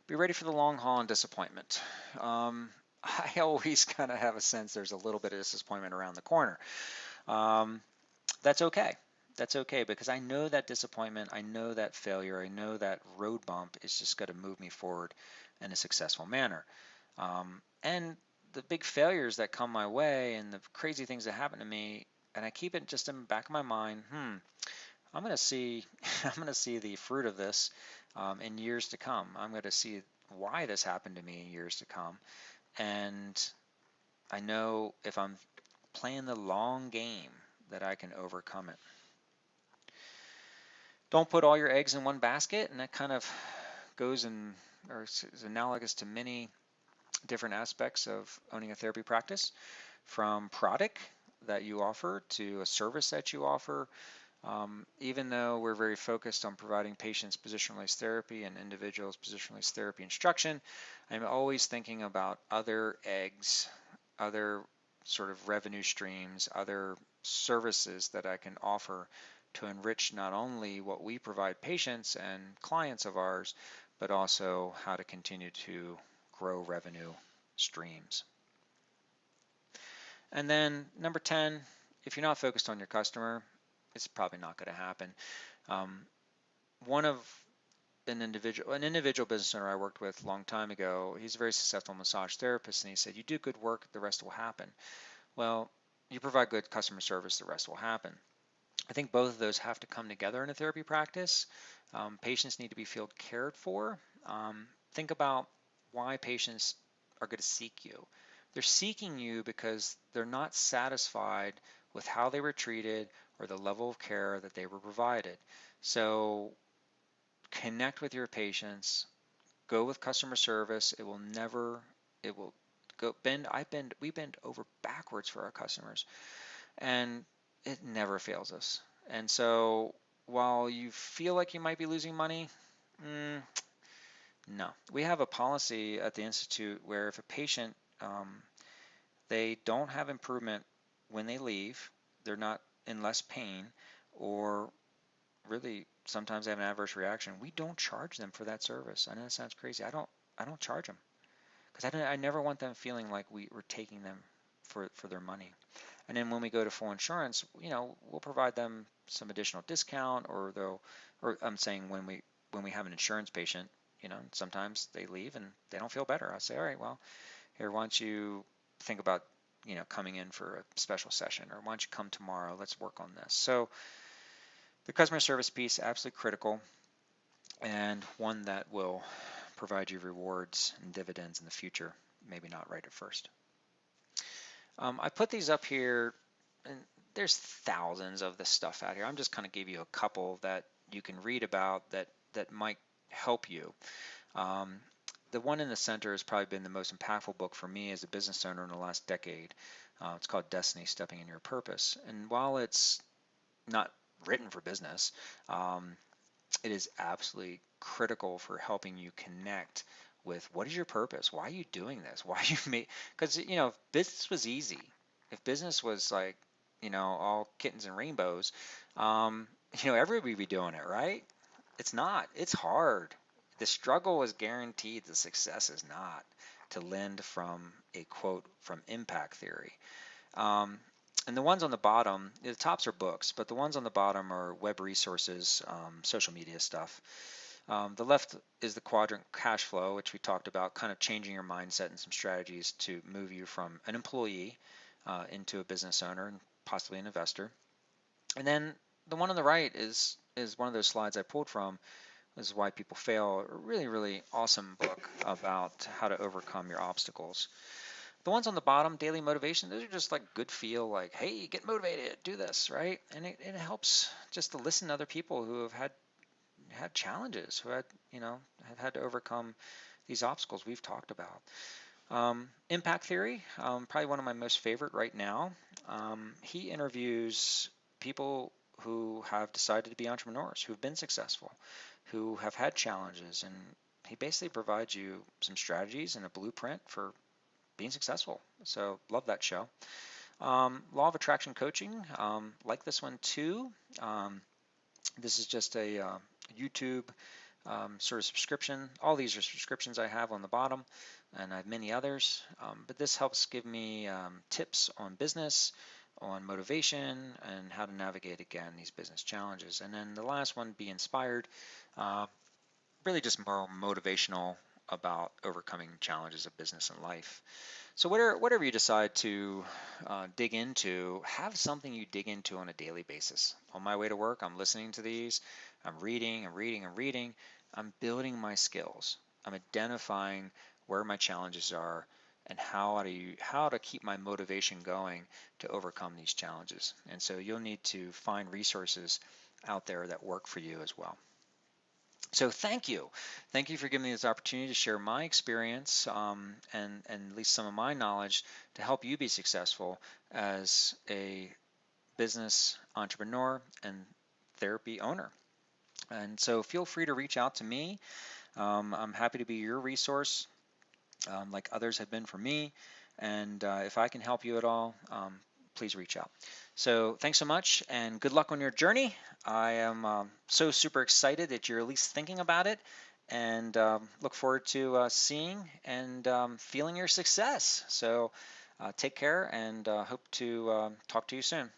Be ready for the long haul and disappointment. I always kind of have a sense there's a little bit of disappointment around the corner. That's okay. That's okay, because I know that disappointment, I know that failure, I know that road bump is just going to move me forward in a successful manner. And the big failures that come my way and the crazy things that happen to me, and I keep it just in the back of my mind, I'm going to see, I'm going to see the fruit of this in years to come. I'm going to see why this happened to me in years to come. And I know if I'm playing the long game that I can overcome it. Don't put all your eggs in one basket, and that kind of goes in, or is analogous to many different aspects of owning a therapy practice, from product that you offer to a service that you offer. Even though we're very focused on providing patients position-release therapy and individuals position-release therapy instruction, I'm always thinking about other eggs, other sort of revenue streams, other services that I can offer to enrich not only what we provide patients and clients of ours, but also how to continue to grow revenue streams. And then number 10, if you're not focused on your customer, it's probably not going to happen. One of an individual business owner I worked with a long time ago, he's a very successful massage therapist, and he said, you do good work, the rest will happen. Well, you provide good customer service, the rest will happen. I think both of those have to come together in a therapy practice. Patients need to be feel cared for. Think about why patients are going to seek you. They're seeking you because they're not satisfied with how they were treated or the level of care that they were provided. So connect with your patients, go with customer service. It will go we bend over backwards for our customers, and it never fails us. And so while you feel like you might be losing money, no. We have a policy at the Institute where if a patient, they don't have improvement when they leave, they're not in less pain, or really sometimes they have an adverse reaction, we don't charge them for that service. I know that sounds crazy. I don't charge them, because I never want them feeling like we're taking them for their money. And then when we go to full insurance, we'll provide them some additional discount, or I'm saying when we have an insurance patient, sometimes they leave and they don't feel better. I say, all right, well, here, why don't you think about, coming in for a special session, or why don't you come tomorrow? Let's work on this. So the customer service piece, absolutely critical, and one that will provide you rewards and dividends in the future, maybe not right at first. I put these up here, and there's thousands of this stuff out here. I'm just kind of give you a couple that you can read about that might help you. The one in the center has probably been the most impactful book for me as a business owner in the last decade. It's called Destiny: Stepping in Your Purpose. And while it's not written for business, it is absolutely critical for helping you connect with what is your purpose? Why are you doing this? Why you make? Because if business was easy, if business was like all kittens and rainbows, everybody would be doing it, right? It's not. It's hard. The struggle is guaranteed. The success is not. To lend from a quote from Impact Theory. And the ones on the bottom, the tops are books, but the ones on the bottom are web resources, social media stuff. The left is the quadrant cash flow, which we talked about, kind of changing your mindset and some strategies to move you from an employee into a business owner and possibly an investor. And then the one on the right is one of those slides I pulled from. This is Why People Fail, a really, really awesome book about how to overcome your obstacles. The ones on the bottom, daily motivation, those are just like good feel, like, hey, get motivated, do this, right? And it helps just to listen to other people who have had challenges, who have had to overcome these obstacles we've talked about. Impact theory, probably one of my most favorite right now. He interviews people who have decided to be entrepreneurs, who've been successful, who have had challenges, and he basically provides you some strategies and a blueprint for being successful. So love that show. Law of attraction coaching, like this one too. This is just a YouTube sort of subscription. All these are subscriptions I have on the bottom, and I have many others. But this helps give me tips on business, on motivation, and how to navigate again these business challenges. And then the last one, be inspired. Uh, Really just more motivational about overcoming challenges of business and life. So whatever you decide to dig into, have something you dig into on a daily basis. On my way to work, I'm listening to these, I'm reading and reading and reading. I'm building my skills. I'm identifying where my challenges are and how to keep my motivation going to overcome these challenges. And so you'll need to find resources out there that work for you as well. So thank you. Thank you for giving me this opportunity to share my experience and at least some of my knowledge to help you be successful as a business entrepreneur and therapy owner. And so feel free to reach out to me. I'm happy to be your resource, like others have been for me. And if I can help you at all, please reach out. So thanks so much and good luck on your journey. I am so super excited that you're at least thinking about it and look forward to seeing and feeling your success. So take care and hope to talk to you soon.